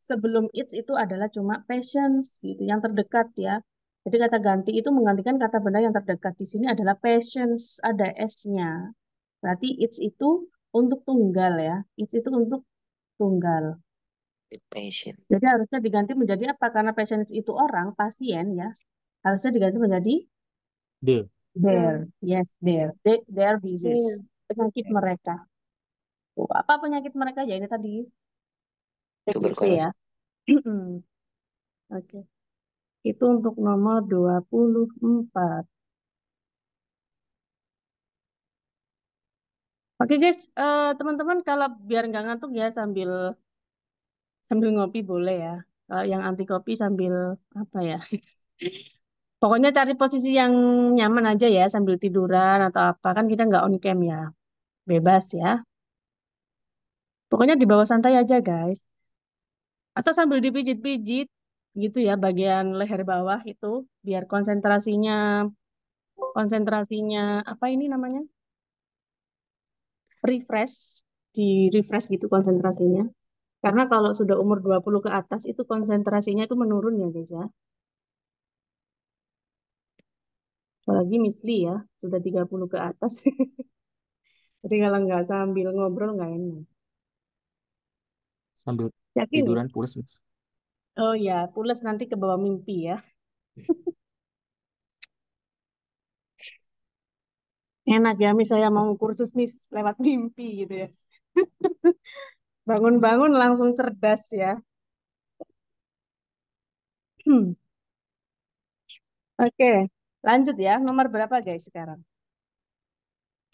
sebelum it's itu adalah cuma patience gitu, yang terdekat ya. Jadi kata ganti itu menggantikan kata benda yang terdekat. Di sini adalah patience, ada S-nya. Berarti it's itu untuk tunggal ya. It's itu untuk tunggal. With patient. Jadi harusnya diganti menjadi apa? Karena patients itu orang, pasien ya. Harusnya diganti menjadi their. Yes, their disease. Penyakit mereka. Oh, apa penyakit mereka? Ya ini tadi. TBC ya. Oke. Itu untuk nomor 24. Oke guys, teman-teman kalau biar nggak ngantuk ya sambil ngopi boleh ya. Kalau yang anti kopi sambil apa ya? Pokoknya cari posisi yang nyaman aja ya sambil tiduran atau apa kan kita nggak on cam ya. Bebas ya. Pokoknya di bawah santai aja guys. Atau sambil dipijit-pijit gitu ya bagian leher bawah itu biar konsentrasinya apa ini namanya? Di refresh gitu konsentrasinya. Karena kalau sudah umur 20 ke atas itu konsentrasinya itu menurun ya guys ya. Apalagi Misli ya, sudah 30 ke atas. Jadi kalau nggak sambil ngobrol nggak enak. Sambil Yakin ya? tiduran pulas, Mas. Oh ya, pulas nanti ke bawah mimpi ya. Enak ya, misalnya mau kursus mis lewat mimpi gitu ya. Bangun-bangun langsung cerdas ya. Oke, lanjut ya. Nomor berapa guys sekarang?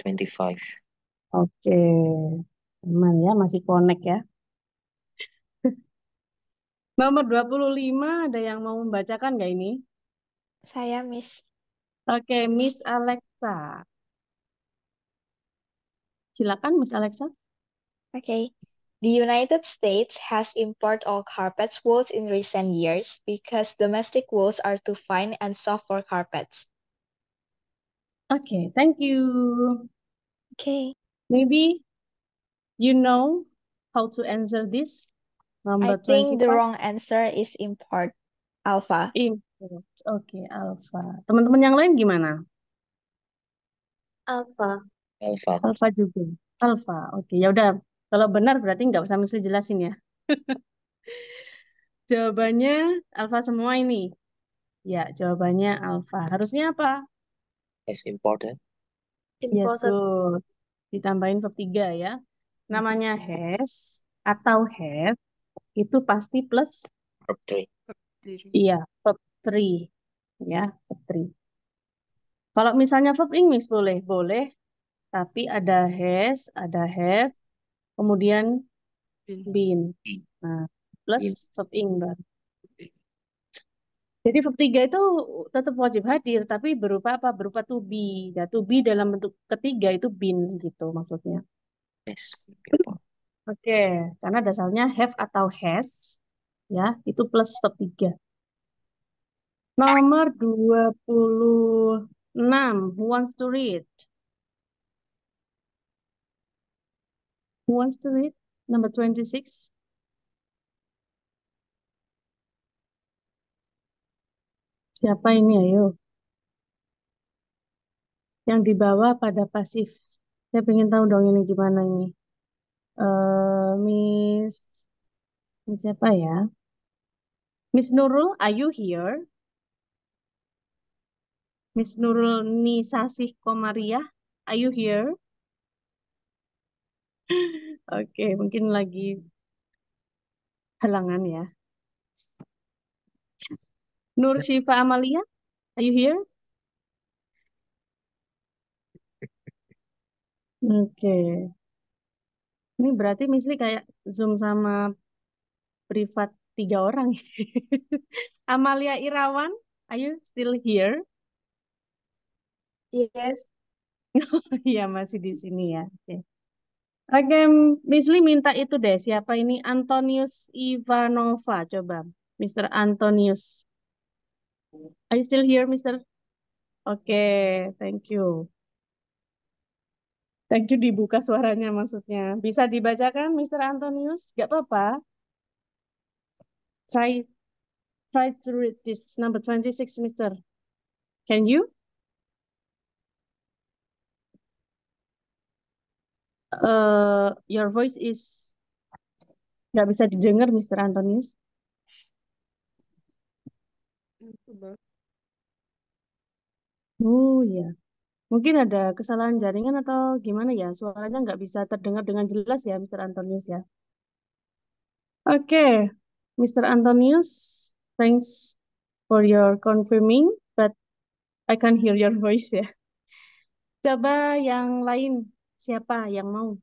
25. Oke, aman ya, masih connect ya. Nomor 25, ada yang mau membacakan nggak ini? Saya Miss. Oke, Miss Alexa. Silakan Miss Alexa. Okay. The United States has imported all carpet wools in recent years because domestic wools are too fine and soft for carpets. Oke, thank you. Okay. Maybe you know how to answer this. Number I think the 25. wrong answer is import. Alpha. Import. Oke, Alpha. Teman-teman yang lain gimana? Alpha. Alpha. Alpha juga. Alpha. Oke, ya udah. Kalau benar berarti nggak usah mesti jelasin ya. Jawabannya Alpha semua ini. Ya, jawabannya Alpha. Harusnya apa? Is important. Yes, Imported. good. Ditambahin verb 3 ya. Namanya has atau have itu pasti plus Verb 3. iya, verb 3. Ya, verb 3. Kalau misalnya verb English boleh, boleh. Tapi ada has, ada have, kemudian been. Nah, plus verb Ing baru. Jadi verb 3 itu tetap wajib hadir, tapi berupa apa? Berupa to be. Ya, to be dalam bentuk ketiga itu been gitu maksudnya. Yes, beautiful. Oke, karena dasarnya have atau has, ya, itu plus verb 3. Nomor 26, who wants to read? Who wants to read? Number 26. Siapa ini, ayo? Yang dibawa pada pasif. Saya pengen tahu dong ini gimana ini. Miss, Miss siapa ya? Miss Nurul, are you here? Miss Nurul Nisasih Komariah, are you here? Oke, mungkin lagi halangan ya. Nur Syifa Amalia, are you here? Oke, ini berarti Misli kayak Zoom sama privat 3 orang. Amalia Irawan, are you still here? Yes. Iya, masih di sini ya. Oke. Oke, Misli minta itu deh. Siapa ini? Antonius Ivanova. Coba, Mr. Antonius. Are you still here, Mr.? Oke, thank you. Thank you dibuka suaranya maksudnya. Bisa dibacakan, Mr. Antonius? Gak apa-apa. Try try to read this number 26, Mr. Can you? Your voice is nggak bisa didengar, Mr. Antonius. Oh ya, mungkin ada kesalahan jaringan atau gimana ya? Suaranya nggak bisa terdengar dengan jelas ya, Mr. Antonius ya. Oke, Mr. Antonius, thanks for your confirming, but I can't hear your voice ya. Coba yang lain, siapa yang mau?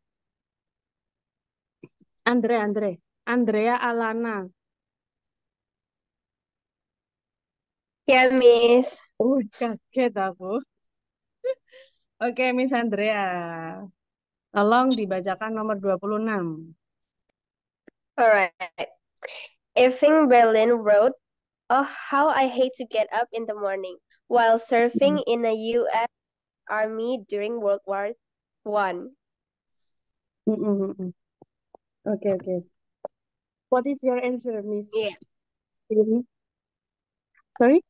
Andrea Alana. Ya, Miss. Kaget aku. Oke, Miss Andrea. Tolong dibacakan nomor 26. Alright. Irving Berlin wrote, "Oh, how I hate to get up in the morning while serving in a U.S. Army during World War One." Oke. What is your answer, Miss? Yeah. Sorry?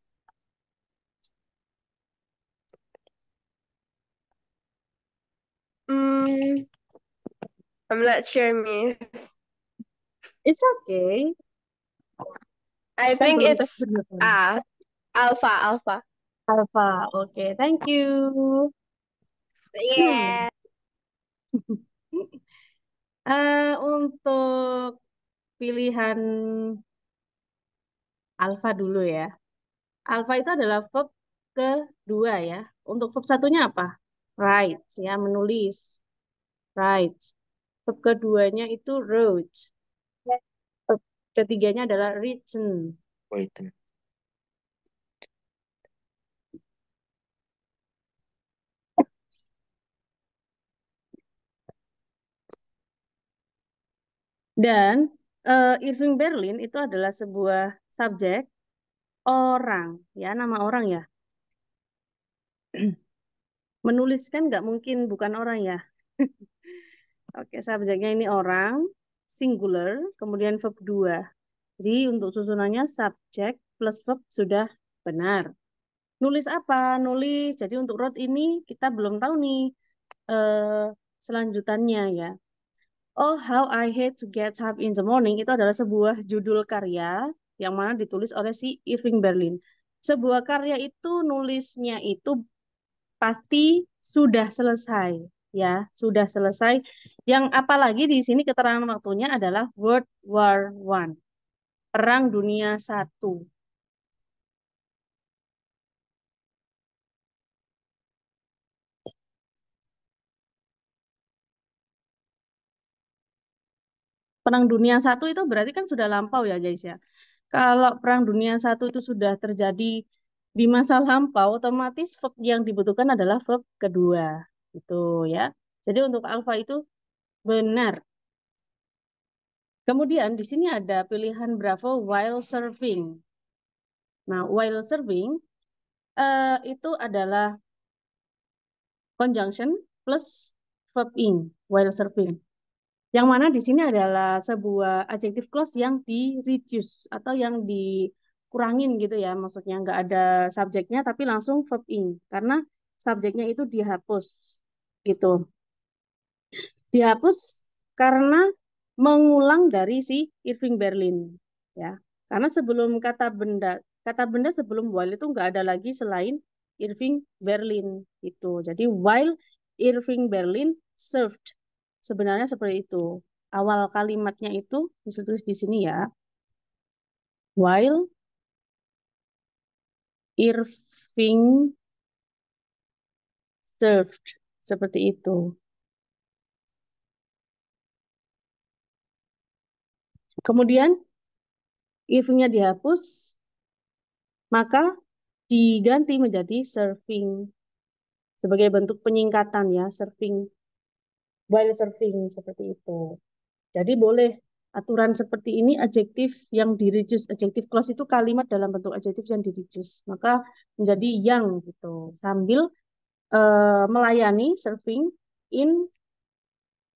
I'm not sure, Miss. It's okay. I Kan think belum tes it's beneran. Alpha. Alpha. Oke, thank you. Yeah. Untuk pilihan alfa dulu ya. Alfa itu adalah verb kedua ya. Untuk verb satunya apa? Write ya, menulis. Write. Verb keduanya itu wrote. Verb ketiganya adalah written. Written. Dan Irving Berlin itu adalah sebuah subjek orang ya, nama orang ya. Menulis kan nggak mungkin bukan orang ya. Oke, subjeknya ini orang, singular, kemudian verb 2. Jadi untuk susunannya subjek plus verb sudah benar. Nulis apa? Nulis. Jadi untuk wrote ini kita belum tahu nih selanjutannya ya. Oh, How I Hate to Get Up in the Morning itu adalah sebuah judul karya yang mana ditulis oleh si Irving Berlin. Sebuah karya itu nulisnya itu pasti sudah selesai ya, sudah selesai. Yang apalagi di sini keterangan waktunya adalah World War One, Perang Dunia Satu. Perang Dunia Satu itu berarti kan sudah lampau ya guys ya. Kalau Perang Dunia I itu sudah terjadi di masa lampau, otomatis verb yang dibutuhkan adalah verb kedua. Itu ya. Jadi untuk alfa itu benar. Kemudian di sini ada pilihan Bravo while serving. Nah, while serving itu adalah conjunction plus verb ing while serving. Yang mana di sini adalah sebuah adjective clause yang di reduce atau yang dikurangin gitu ya. Maksudnya nggak ada subjeknya tapi langsung verb ing karena subjeknya itu dihapus gitu. Dihapus karena mengulang dari si Irving Berlin ya. Karena sebelum kata benda sebelum while itu nggak ada lagi selain Irving Berlin itu. Jadi while Irving Berlin served sebenarnya seperti itu. Awal kalimatnya itu ditulis di sini ya. While Irving served seperti itu. Kemudian Irvingnya dihapus, maka diganti menjadi serving sebagai bentuk penyingkatan ya, serving while serving seperti itu. Jadi boleh aturan seperti ini adjektif yang di reduce adjective clause itu kalimat dalam bentuk adjektif yang di reduce maka menjadi yang gitu sambil melayani serving in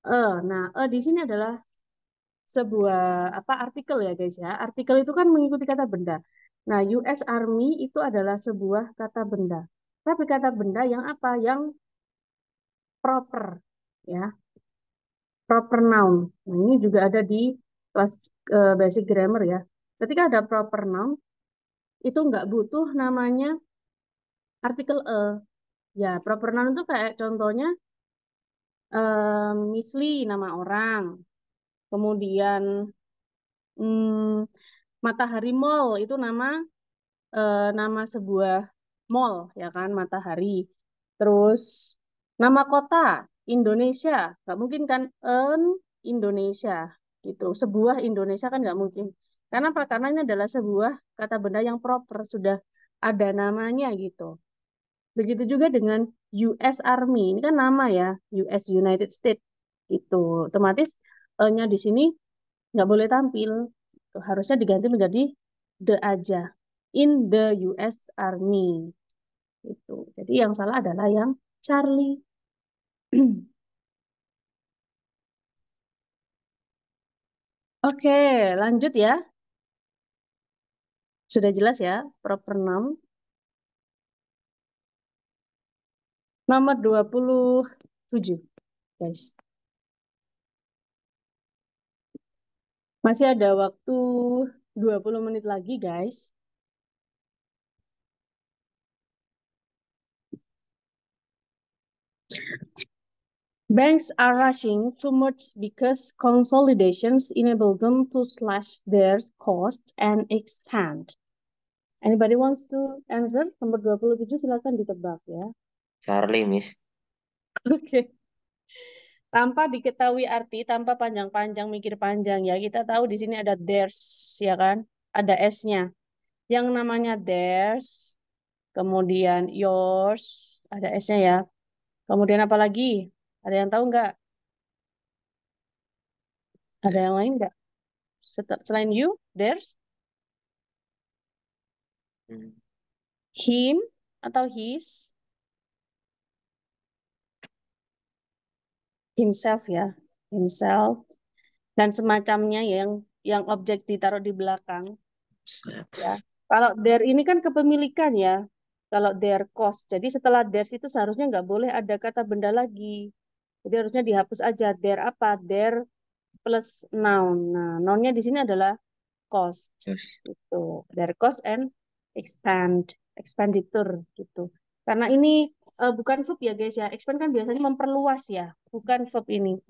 nah di sini adalah sebuah apa artikel ya guys ya. Artikel itu kan mengikuti kata benda. Nah, US Army itu adalah sebuah kata benda. Tapi kata benda yang apa? Yang proper ya, proper noun. Nah, ini juga ada di kelas basic grammar ya. Ketika ada proper noun itu nggak butuh namanya artikel ya, proper noun itu kayak contohnya misli nama orang. Kemudian Matahari Mall itu nama sebuah mall ya kan Matahari. Terus nama kota Indonesia nggak mungkin kan Indonesia gitu. Sebuah Indonesia kan nggak mungkin. Karena apa? Karena ini adalah sebuah kata benda yang proper sudah ada namanya gitu. Begitu juga dengan US Army ini kan nama ya US United States itu otomatis nya di sini nggak boleh tampil. Harusnya diganti menjadi the aja. In the US Army. Itu. Jadi yang salah adalah yang Charlie. Oke, lanjut ya. Sudah jelas ya, proper noun. Nomor 27, guys. Masih ada waktu 20 menit lagi, guys. Banks are rushing to merge because consolidations enable them to slash their cost and expand. Anybody wants to answer? Nomor 27 silakan ditebak ya. Charlie, Miss. Oke. Tanpa diketahui arti, tanpa panjang-panjang mikir panjang ya. Kita tahu di sini ada theirs ya kan? Ada S-nya. Yang namanya theirs, kemudian yours, ada S-nya ya. Kemudian apa lagi? Ada yang tahu nggak? Ada yang lain nggak? Selain you, theirs, him atau his, himself ya, himself dan semacamnya ya, yang objek ditaruh di belakang ya. Kalau their ini kan kepemilikan ya. Kalau their cost, jadi setelah theirs itu seharusnya nggak boleh ada kata benda lagi. Jadi harusnya dihapus aja their apa? Their plus noun. Nah, nounnya di sini adalah cost. Gitu. Their cost and expenditure gitu. Karena ini bukan verb ya guys ya. Expand kan biasanya memperluas ya, bukan verb ini.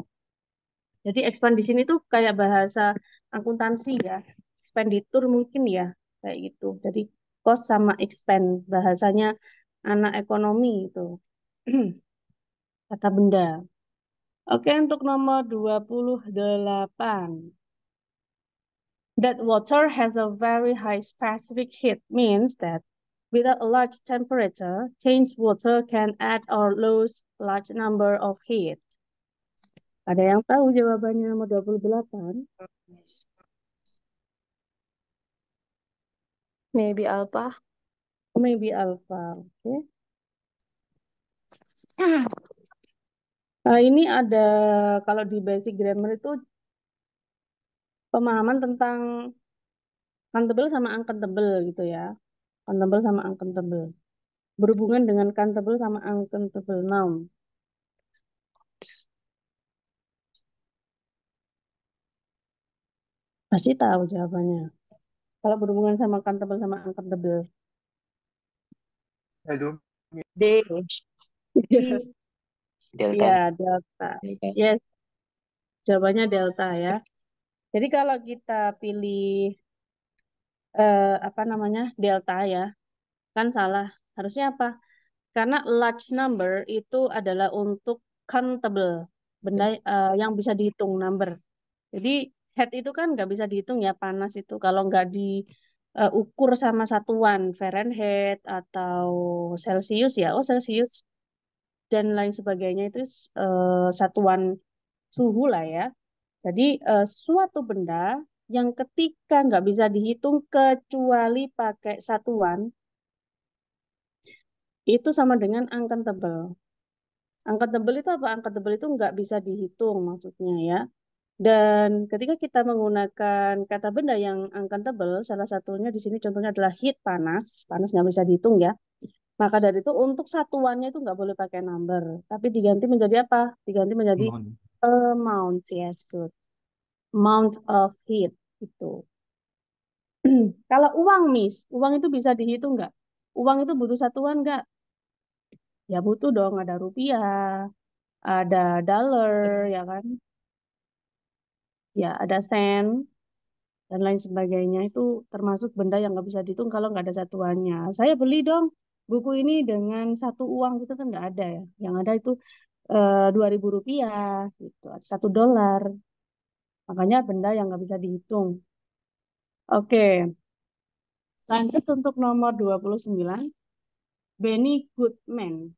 Jadi expand di sini tuh kayak bahasa akuntansi ya. Expenditure mungkin ya kayak gitu. Jadi cost sama expand bahasanya anak ekonomi itu. Kata benda. Oke, untuk nomor 28. That water has a very high specific heat means that without a large temperature change, water can add or lose large number of heat. Ada yang tahu jawabannya nomor 28? Maybe alpha. Maybe alpha. Oke. Nah, ini ada kalau di basic grammar itu pemahaman tentang countable sama uncountable gitu ya. Countable sama uncountable. Berhubungan dengan countable sama uncountable noun. Pasti tahu jawabannya. Kalau berhubungan sama countable sama uncountable. Aduh, D. G. Delta. Iya, delta. Delta. Yes, jawabannya delta ya. Jadi kalau kita pilih apa namanya delta ya, kan salah. Harusnya apa? Karena large number itu adalah untuk countable, benda yang bisa dihitung number. Jadi head itu kan nggak bisa dihitung ya, panas itu kalau nggak diukur sama satuan Fahrenheit atau Celsius ya. Oh, Celsius dan lain sebagainya itu satuan suhu lah ya. Jadi suatu benda yang ketika nggak bisa dihitung kecuali pakai satuan itu sama dengan uncountable. Uncountable itu apa? Uncountable itu nggak bisa dihitung maksudnya ya. Dan ketika kita menggunakan kata benda yang uncountable, salah satunya di sini contohnya adalah heat, panas. Panas nggak bisa dihitung ya. Maka dari itu untuk satuannya itu nggak boleh pakai number. Tapi diganti menjadi apa? Diganti menjadi amount. Yes, good. Amount of heat. Itu. Kalau uang, Miss, uang itu bisa dihitung nggak? Uang itu butuh satuan nggak? Ya butuh dong, ada rupiah, ada dollar, ya kan? Ya ada sen, dan lain sebagainya. Itu termasuk benda yang nggak bisa dihitung kalau nggak ada satuannya. Saya beli dong buku ini dengan satu uang, itu kan nggak ada ya. Yang ada itu 2.000 rupiah, gitu. $1. Makanya benda yang nggak bisa dihitung. Oke, lanjut untuk nomor 29. Benny Goodman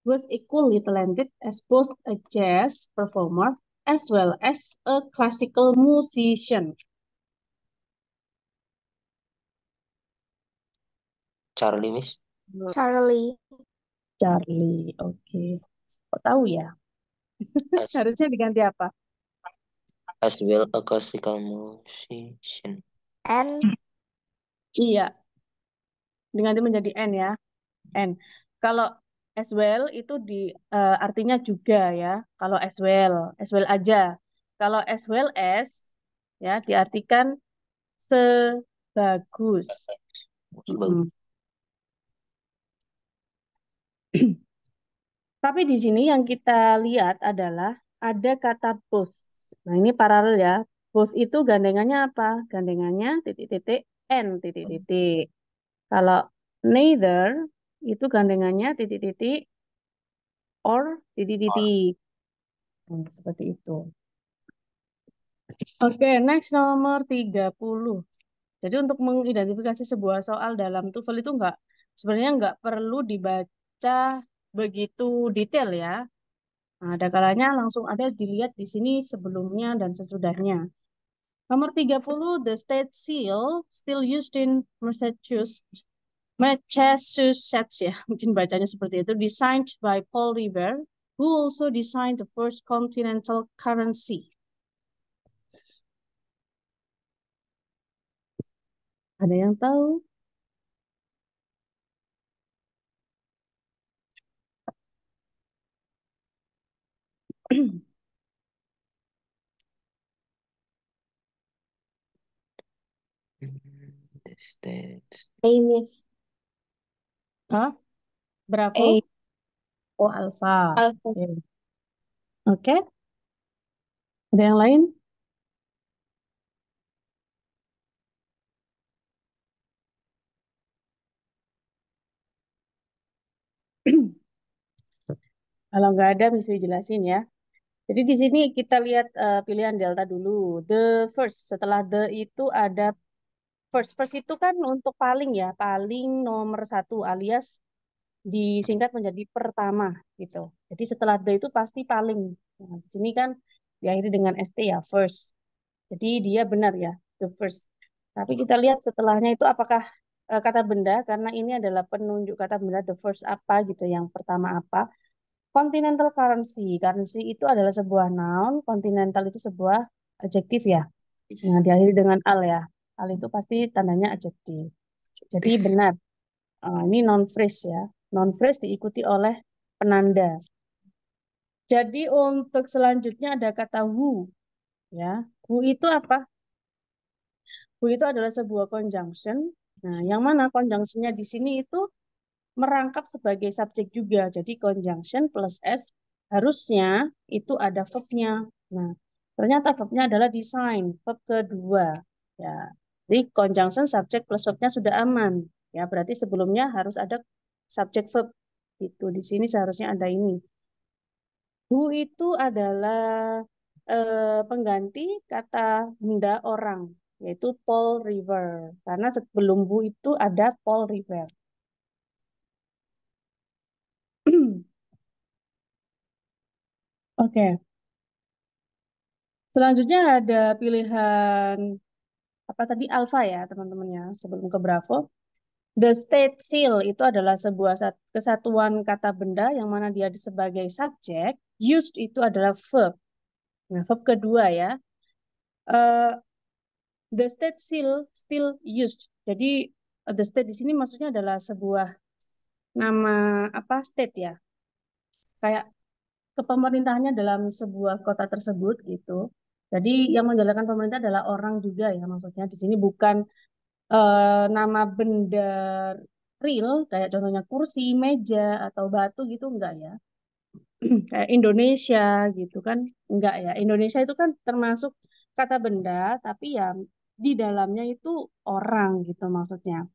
was equally talented as both a jazz performer as well as a classical musician. Charlie, Miss. Charlie. Charlie, oke. Kok tahu ya? As, Harusnya diganti apa? as well a classical musician. And Iya, diganti menjadi N ya. N. Kalau as well itu artinya juga ya. Kalau as well aja. Kalau as well as ya diartikan sebagus. Mm-mm. Tapi di sini yang kita lihat adalah ada kata both. Nah, ini paralel ya. Both itu gandengannya apa? Gandengannya titik-titik N titik-titik. Kalau neither itu gandengannya titik-titik or titik-titik. Seperti itu. Oke, next nomor 30. Jadi untuk mengidentifikasi sebuah soal dalam TOEFL itu sebenarnya nggak perlu dibaca begitu detail ya. Nah, ada kalanya langsung ada dilihat di sini sebelumnya dan sesudahnya. Nomor 30, the state seal still used in Massachusetts ya, mungkin bacanya seperti itu, designed by Paul Revere, who also designed the first continental currency. Ada yang tahu? The states. A, Miss. Hah? Berapa? A. Oh, alpha. Alpha. Oke. Oke. Ada yang lain? Kalau nggak ada, bisa dijelasin ya. Jadi di sini kita lihat pilihan delta dulu. The first, setelah the itu ada first. First itu kan untuk paling ya, paling nomor satu alias disingkat menjadi pertama gitu. Jadi setelah the itu pasti paling. Nah, di sini kan diakhiri dengan st ya, first. Jadi dia benar ya, the first. Tapi kita lihat setelahnya itu apakah kata benda, karena ini adalah penunjuk kata benda, the first apa gitu, yang pertama apa. Continental currency. Currency itu adalah sebuah noun, continental itu sebuah adjektif ya. Nah, diakhiri dengan al ya. Al itu pasti tandanya adjektif. Jadi benar. Ini non phrase ya. Non phrase diikuti oleh penanda. Jadi untuk selanjutnya ada kata who ya. Who itu apa? Who itu adalah sebuah conjunction. Nah, yang mana conjunctionnya di sini itu merangkap sebagai subjek juga. Jadi conjunction plus s harusnya itu ada verbnya. Nah, ternyata verbnya adalah design, verb kedua. Ya, jadi conjunction subjek plus verbnya sudah aman. Ya, berarti sebelumnya harus ada subjek verb. Itu di sini seharusnya ada ini. Who itu adalah pengganti kata benda orang, yaitu Paul River. Karena sebelum who itu ada Paul River. Oke. Selanjutnya ada pilihan apa tadi alfa ya teman-teman ya sebelum ke Bravo. The state seal itu adalah sebuah kesatuan kata benda yang mana dia sebagai subjek. Used itu adalah verb. Nah, verb kedua ya. Eh, the state seal still used. Jadi the state di sini maksudnya adalah sebuah nama apa state ya. Kayak kepemerintahannya dalam sebuah kota tersebut gitu. Jadi yang menjalankan pemerintah adalah orang juga ya maksudnya di sini bukan nama benda real kayak contohnya kursi, meja atau batu gitu enggak ya. Kayak Indonesia gitu kan enggak ya. Indonesia itu kan termasuk kata benda tapi ya di dalamnya itu orang gitu maksudnya.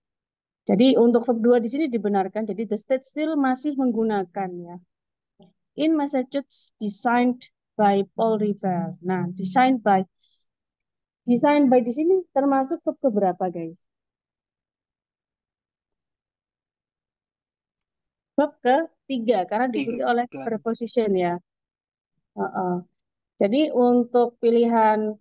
Jadi untuk verb 2 di sini dibenarkan. Jadi the state still masih menggunakan ya. In Massachusetts, designed by Paul Revere. Nah, design by di sini termasuk verb keberapa, guys? Verb ketiga, karena diikuti oleh preposition ya. Jadi untuk pilihan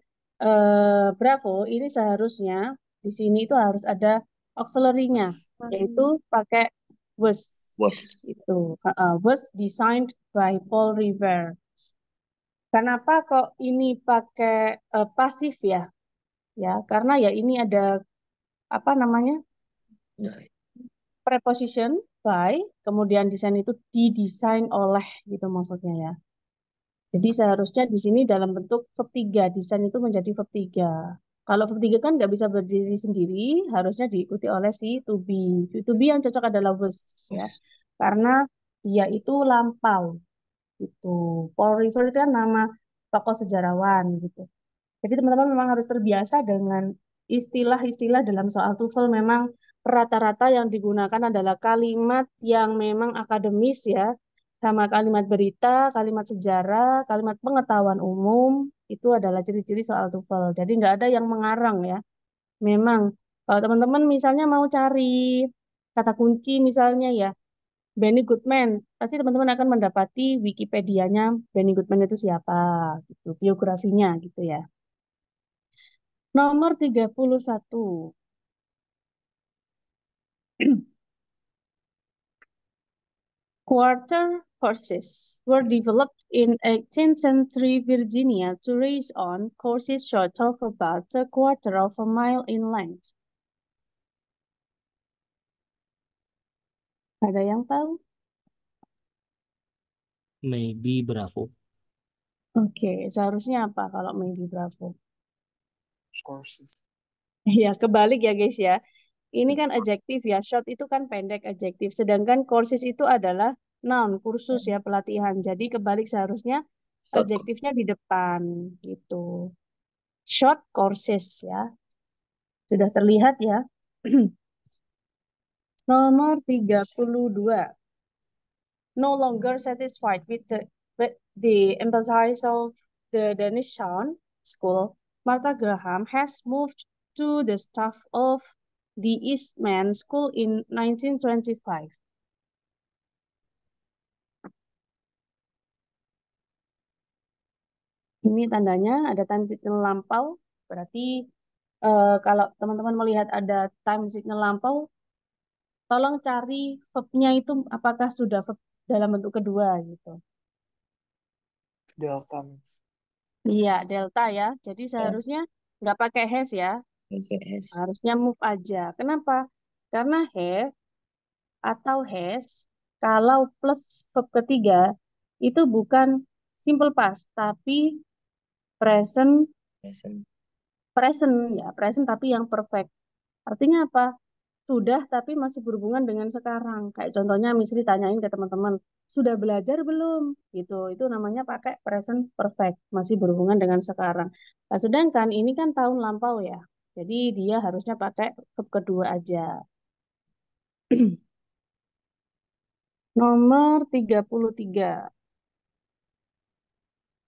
Bravo ini seharusnya di sini itu harus ada auxiliary-nya, yaitu pakai was. Itu was designed by Paul Revere. Kenapa kok ini pakai pasif ya? Ya, karena ya ini ada apa namanya? Preposition by, kemudian desain itu didesain oleh gitu maksudnya ya. Jadi seharusnya di sini dalam bentuk verb 3, desain itu menjadi verb 3. Kalau verb 3 kan nggak bisa berdiri sendiri, harusnya diikuti oleh si to be. To be yang cocok adalah was ya. Karena dia itu lampau gitu. Paul Revere itu kan nama tokoh sejarawan gitu. Jadi teman-teman memang harus terbiasa dengan istilah-istilah dalam soal TOEFL. Memang rata-rata yang digunakan adalah kalimat yang memang akademis ya, sama kalimat berita, kalimat sejarah, kalimat pengetahuan umum, itu adalah ciri-ciri soal TOEFL. Jadi nggak ada yang mengarang ya. Memang kalau teman-teman misalnya mau cari kata kunci misalnya ya, Benny Goodman, pasti teman-teman akan mendapati Wikipedia-nya Benny Goodman itu siapa, gitu, biografinya gitu ya. Nomor 31. Quarter horses were developed in 18th century Virginia to race on courses short of about a quarter of a mile in length. Ada yang tahu? Maybe Bravo. Oke, seharusnya apa kalau maybe Bravo? Courses. Ya, kebalik ya guys ya. Ini kan adjektif ya, short itu kan pendek adjektif. Sedangkan courses itu adalah noun, kursus ya, pelatihan. Jadi kebalik seharusnya adjektifnya di depan gitu. Short courses ya. Sudah terlihat ya. Nomor 32. No longer satisfied with the the emphasis of the Danish Town School, Martha Graham has moved to the staff of the Eastman School in 1925. Ini tandanya ada time signal lampau, berarti kalau teman-teman melihat ada time signal lampau, tolong cari verb-nya itu apakah sudah verb dalam bentuk kedua gitu. Delta, Miss. Iya, delta ya. Jadi seharusnya nggak pakai has ya, Yes. harusnya move aja. Kenapa? Karena have atau has kalau plus verb ketiga itu bukan simple past, tapi present Present. present tapi yang perfect. Artinya apa? Sudah tapi masih berhubungan dengan sekarang. Kayak contohnya Misri tanyain ke teman-teman, sudah belajar belum? Gitu. Itu namanya pakai present perfect, masih berhubungan dengan sekarang. Nah, sedangkan ini kan tahun lampau ya. Jadi dia harusnya pakai verb kedua aja. Nomor 33.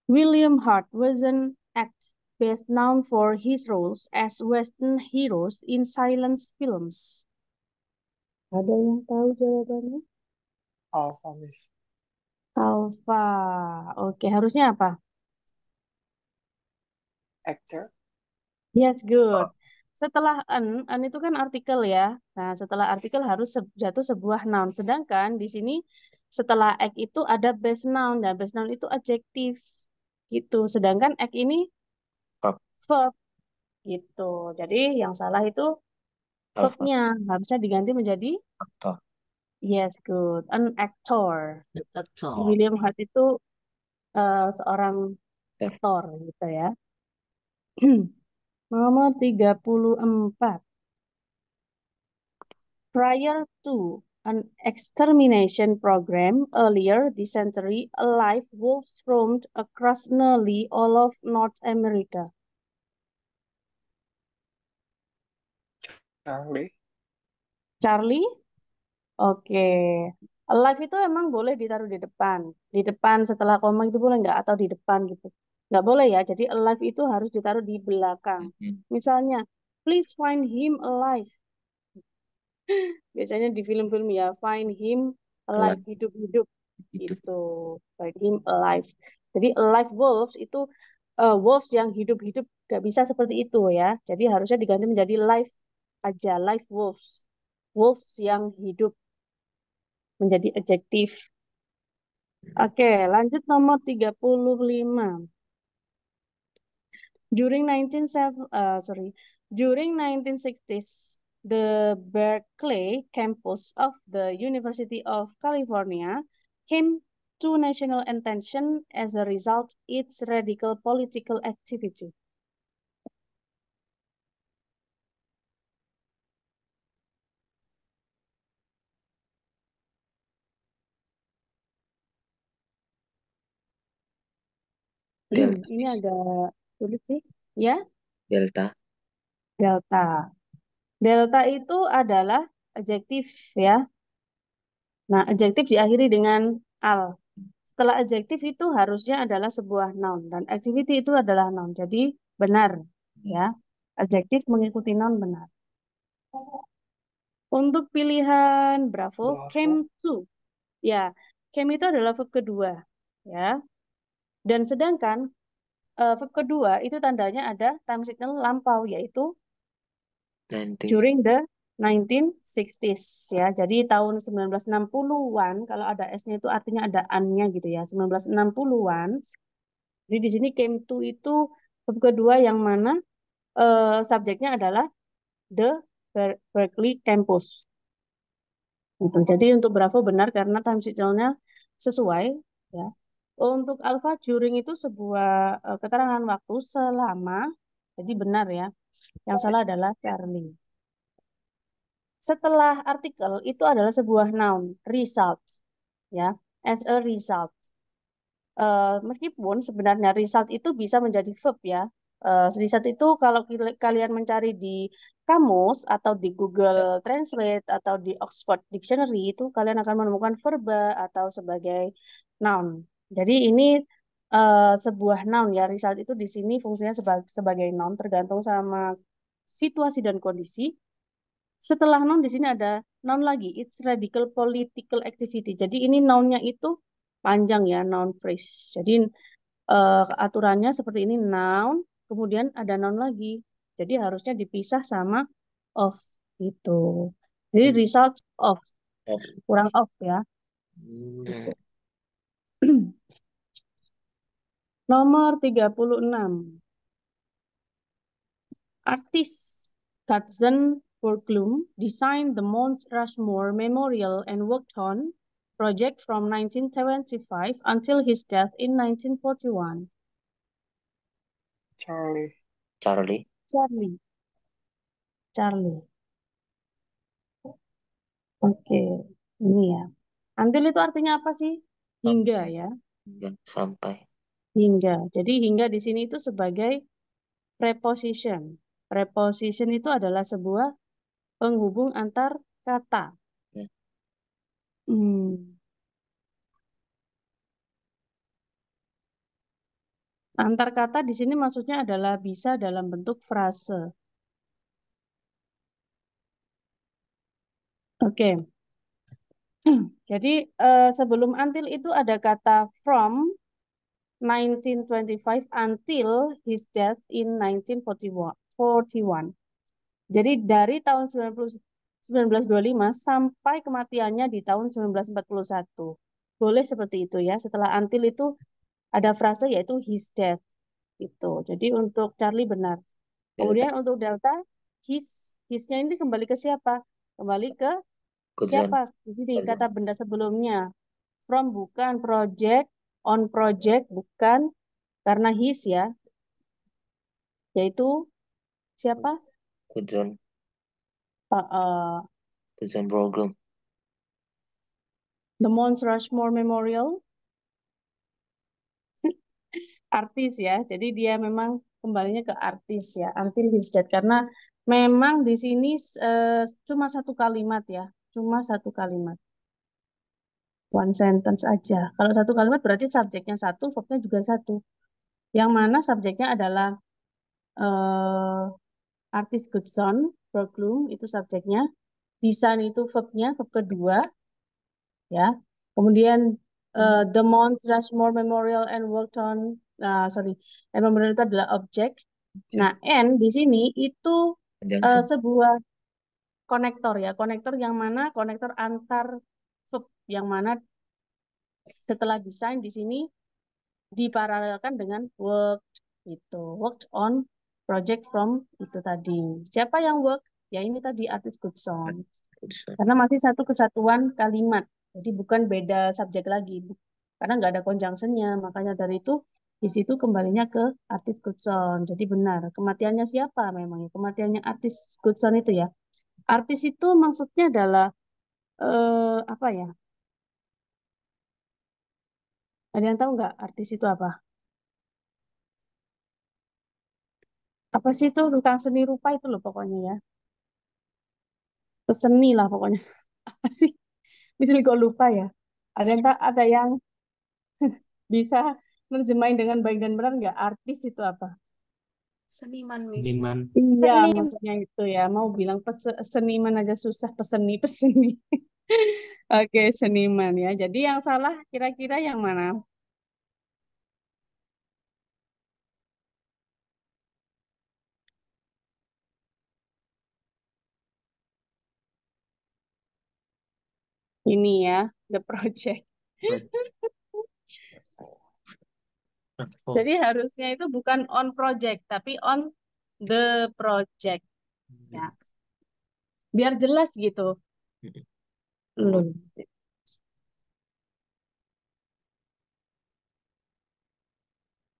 William Hart was an act best known for his roles as Western heroes in silent films. Ada yang tahu jawabannya? Alpha, Miss. Alfa. Oke, harusnya apa? Actor. Yes, good. Setelah an itu kan artikel ya. Nah, setelah artikel harus jatuh sebuah noun. Sedangkan di sini setelah act itu ada base noun. Dan base noun itu adjektif. Gitu. Sedangkan act ini Verb. verb. Gitu. Jadi yang salah itu Alpha. verb-nya. Harusnya diganti menjadi Actor. yes, good. An actor. Betul. William Hart itu seorang aktor gitu ya. Nomor 34. Prior to an extermination program earlier this century, live wolves roamed across nearly all of North America. Charlie. Charlie? Oke. Alive itu emang boleh ditaruh di depan. Di depan setelah koma itu boleh nggak? Atau di depan gitu. Nggak boleh ya. Jadi alive itu harus ditaruh di belakang. Misalnya, please find him alive. Biasanya di film-film ya, find him alive, hidup-hidup gitu. Find him alive. Jadi alive wolves itu wolves yang hidup-hidup gak bisa seperti itu ya. Jadi harusnya diganti menjadi live aja, live wolves. Wolves yang hidup menjadi adjektif. Oke, lanjut nomor 35. During 1960s, the Berkeley campus of the University of California came to national attention as a result its radical political activity. Delta. Ini agak sulit sih, ya. Delta. Delta. Delta itu adalah adjektif ya. Nah, adjektif diakhiri dengan al. Setelah adjektif itu harusnya adalah sebuah noun dan activity itu adalah noun. Jadi benar ya. Adjektif mengikuti noun benar. Untuk pilihan Bravo, Bravo. came to. Ya, came itu adalah verb kedua ya. Dan sedangkan verb kedua itu tandanya ada time signal lampau yaitu 19. during the 1960s ya. Jadi tahun 1960-an kalau ada S-nya itu artinya ada an-nya gitu ya. 1960-an. Jadi di sini came to itu verb kedua yang mana subjeknya adalah the Berkeley campus. Gitu. Jadi untuk Bravo benar karena time signal-nya sesuai ya. Untuk Alpha during itu sebuah keterangan waktu selama. Jadi benar ya. Yang salah adalah Charlie. Setelah artikel itu adalah sebuah noun, result, ya, as a result. Meskipun sebenarnya result itu bisa menjadi verb ya. Result itu kalau kalian mencari di kamus atau di Google Translate atau di Oxford Dictionary itu kalian akan menemukan verba atau sebagai noun. Jadi ini sebuah noun ya. Result itu di sini fungsinya sebagai noun tergantung sama situasi dan kondisi. Setelah noun di sini ada noun lagi. It's radical political activity. Jadi ini nounnya itu panjang ya, noun phrase. Jadi aturannya seperti ini, noun, kemudian ada noun lagi. Jadi harusnya dipisah sama of gitu. Jadi result of, Of. kurang of ya. Hmm. Nomor 36. Artist Katzen Borglum designed the Mount Rushmore Memorial and worked on project from 1975 until his death in 1941. Charlie. Charlie. Charlie. Charlie. Oke, ini ya. Until itu artinya apa sih? Hingga Sampai. ya, Sampai. hingga. Jadi hingga di sini itu sebagai preposition. Preposition itu adalah sebuah penghubung antar kata. Ya. Antar kata di sini maksudnya adalah bisa dalam bentuk frase. Oke. Jadi sebelum until itu ada kata from 1925 until his death in 1941. Jadi dari tahun 1925 sampai kematiannya di tahun 1941. Boleh seperti itu ya. Setelah until itu ada frase yaitu his death. Itu. Jadi untuk Charlie benar. Kemudian untuk Delta, his-nya ini kembali ke siapa? Kembali ke Good siapa? zone. Di sini Good kata zone. benda sebelumnya. From bukan, project, on project bukan, karena his ya. Yaitu siapa? Good zone. Good zone program. The Mount Rushmore Memorial. Artis ya. Jadi dia memang kembalinya ke artis ya. Until his death. Karena memang di sini cuma satu kalimat ya. Cuma satu kalimat. One sentence aja. Kalau satu kalimat berarti subjeknya satu, verbnya juga satu. Yang mana subjeknya adalah artis Goodson, Berglum, itu subjeknya. Desain itu verbnya, verb kedua. Ya. Kemudian the Mount Rushmore Memorial and worked on, sorry, and memorial itu adalah objek. Nah, and di sini itu sebuah konektor ya, konektor yang mana konektor antar verb yang mana setelah desain di sini diparalelkan dengan worked itu, worked on project from itu tadi. Siapa yang work? Ya ini tadi artis Goodson. Karena masih satu kesatuan kalimat, jadi bukan beda subjek lagi. Karena nggak ada conjunction-nya, makanya dari itu di situ kembalinya ke artis Goodson. Jadi benar, kematiannya siapa memang ya? Kematiannya artis Goodson itu ya. Artis itu maksudnya adalah apa ya? Ada yang tahu nggak artis itu apa? Apa sih itu tukang seni rupa itu loh pokoknya ya. Peseni lah pokoknya. Apa sih? Misalnya kok lupa ya. Ada yang bisa nerjemahin dengan baik dan benar nggak? Artis itu apa? Seniman, Miss. Seniman. Iya, Seni. maksudnya itu ya. Mau bilang seniman aja susah, peseni. Oke, seniman ya. Jadi yang salah kira-kira yang mana? Ini ya, the project. Jadi harusnya itu bukan on project, tapi on the project. Ya. Biar jelas gitu. Loh.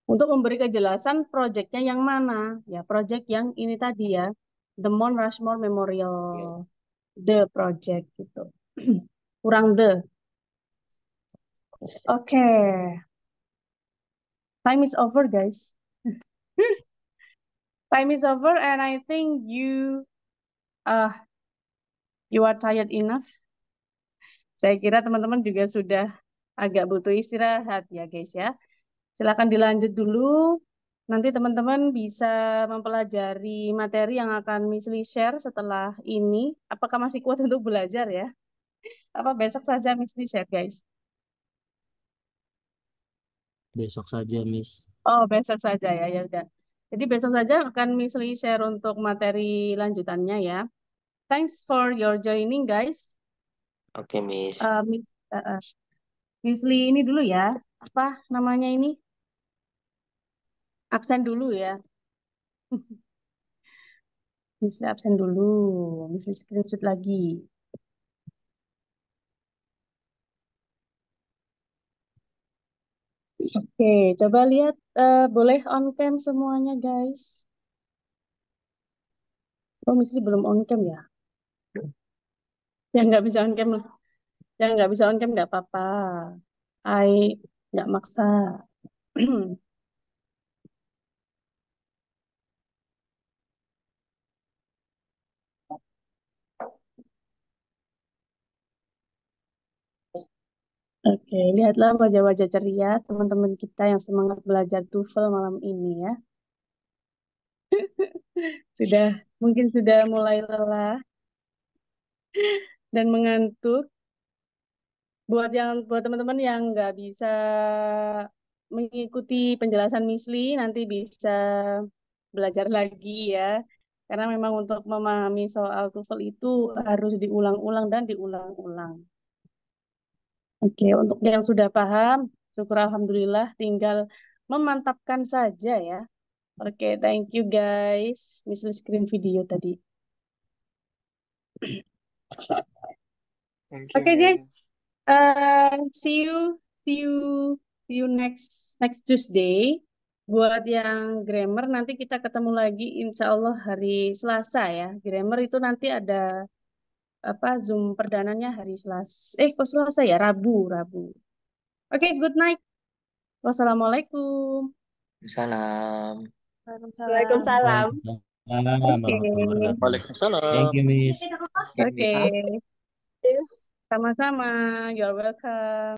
Untuk memberi kejelasan proyeknya yang mana? Ya, proyek yang ini tadi ya. The Mount Rushmore Memorial. The project gitu. Kurang the. Oke. Time is over, guys. Time is over and I think you are tired enough. Saya kira teman-teman juga sudah agak butuh istirahat ya guys ya. Silakan dilanjut dulu. Nanti teman-teman bisa mempelajari materi yang akan Miss Lee share setelah ini. Apakah masih kuat untuk belajar ya? Apa besok saja Miss Lee share guys? Besok saja, Miss. Oh, besok saja ya, ya udah. Jadi besok saja akan Miss Lee share untuk materi lanjutannya ya. Thanks for your joining guys. Oke, Miss. Miss Lee ini dulu ya. Apa namanya ini? Absen dulu ya. Miss Lee absen dulu. Miss Lee screenshot lagi. Oke, coba lihat. Boleh on cam semuanya guys. Oh, Miss Lee belum on cam ya? Yang nggak bisa on cam, yang nggak bisa on cam nggak apa-apa. I nggak maksa. Oke, lihatlah wajah-wajah ceria teman-teman kita yang semangat belajar TOEFL malam ini ya. Mungkin sudah mulai lelah dan mengantuk. Buat teman-teman yang nggak bisa mengikuti penjelasan Miss Lee, nanti bisa belajar lagi ya. Karena memang untuk memahami soal TOEFL itu harus diulang-ulang dan diulang-ulang. Oke, untuk yang sudah paham, syukur alhamdulillah, tinggal memantapkan saja ya. Oke, thank you guys. Miss Lee screen video tadi. Thank you, Oke guys, Miss. see you, see you, see you next Tuesday. Buat yang grammar nanti kita ketemu lagi insya Allah hari Selasa ya. Grammar itu nanti ada apa Zoom perdananya hari Selasa. Kok Selasa ya? Rabu. Oke, good night. Wassalamualaikum. Salam. Waalaikumsalam. Waalaikumsalam warahmatullahi wabarakatuh. Waalaikumsalam. Thank you, Miss. Oke, Yes. sama-sama. You're welcome.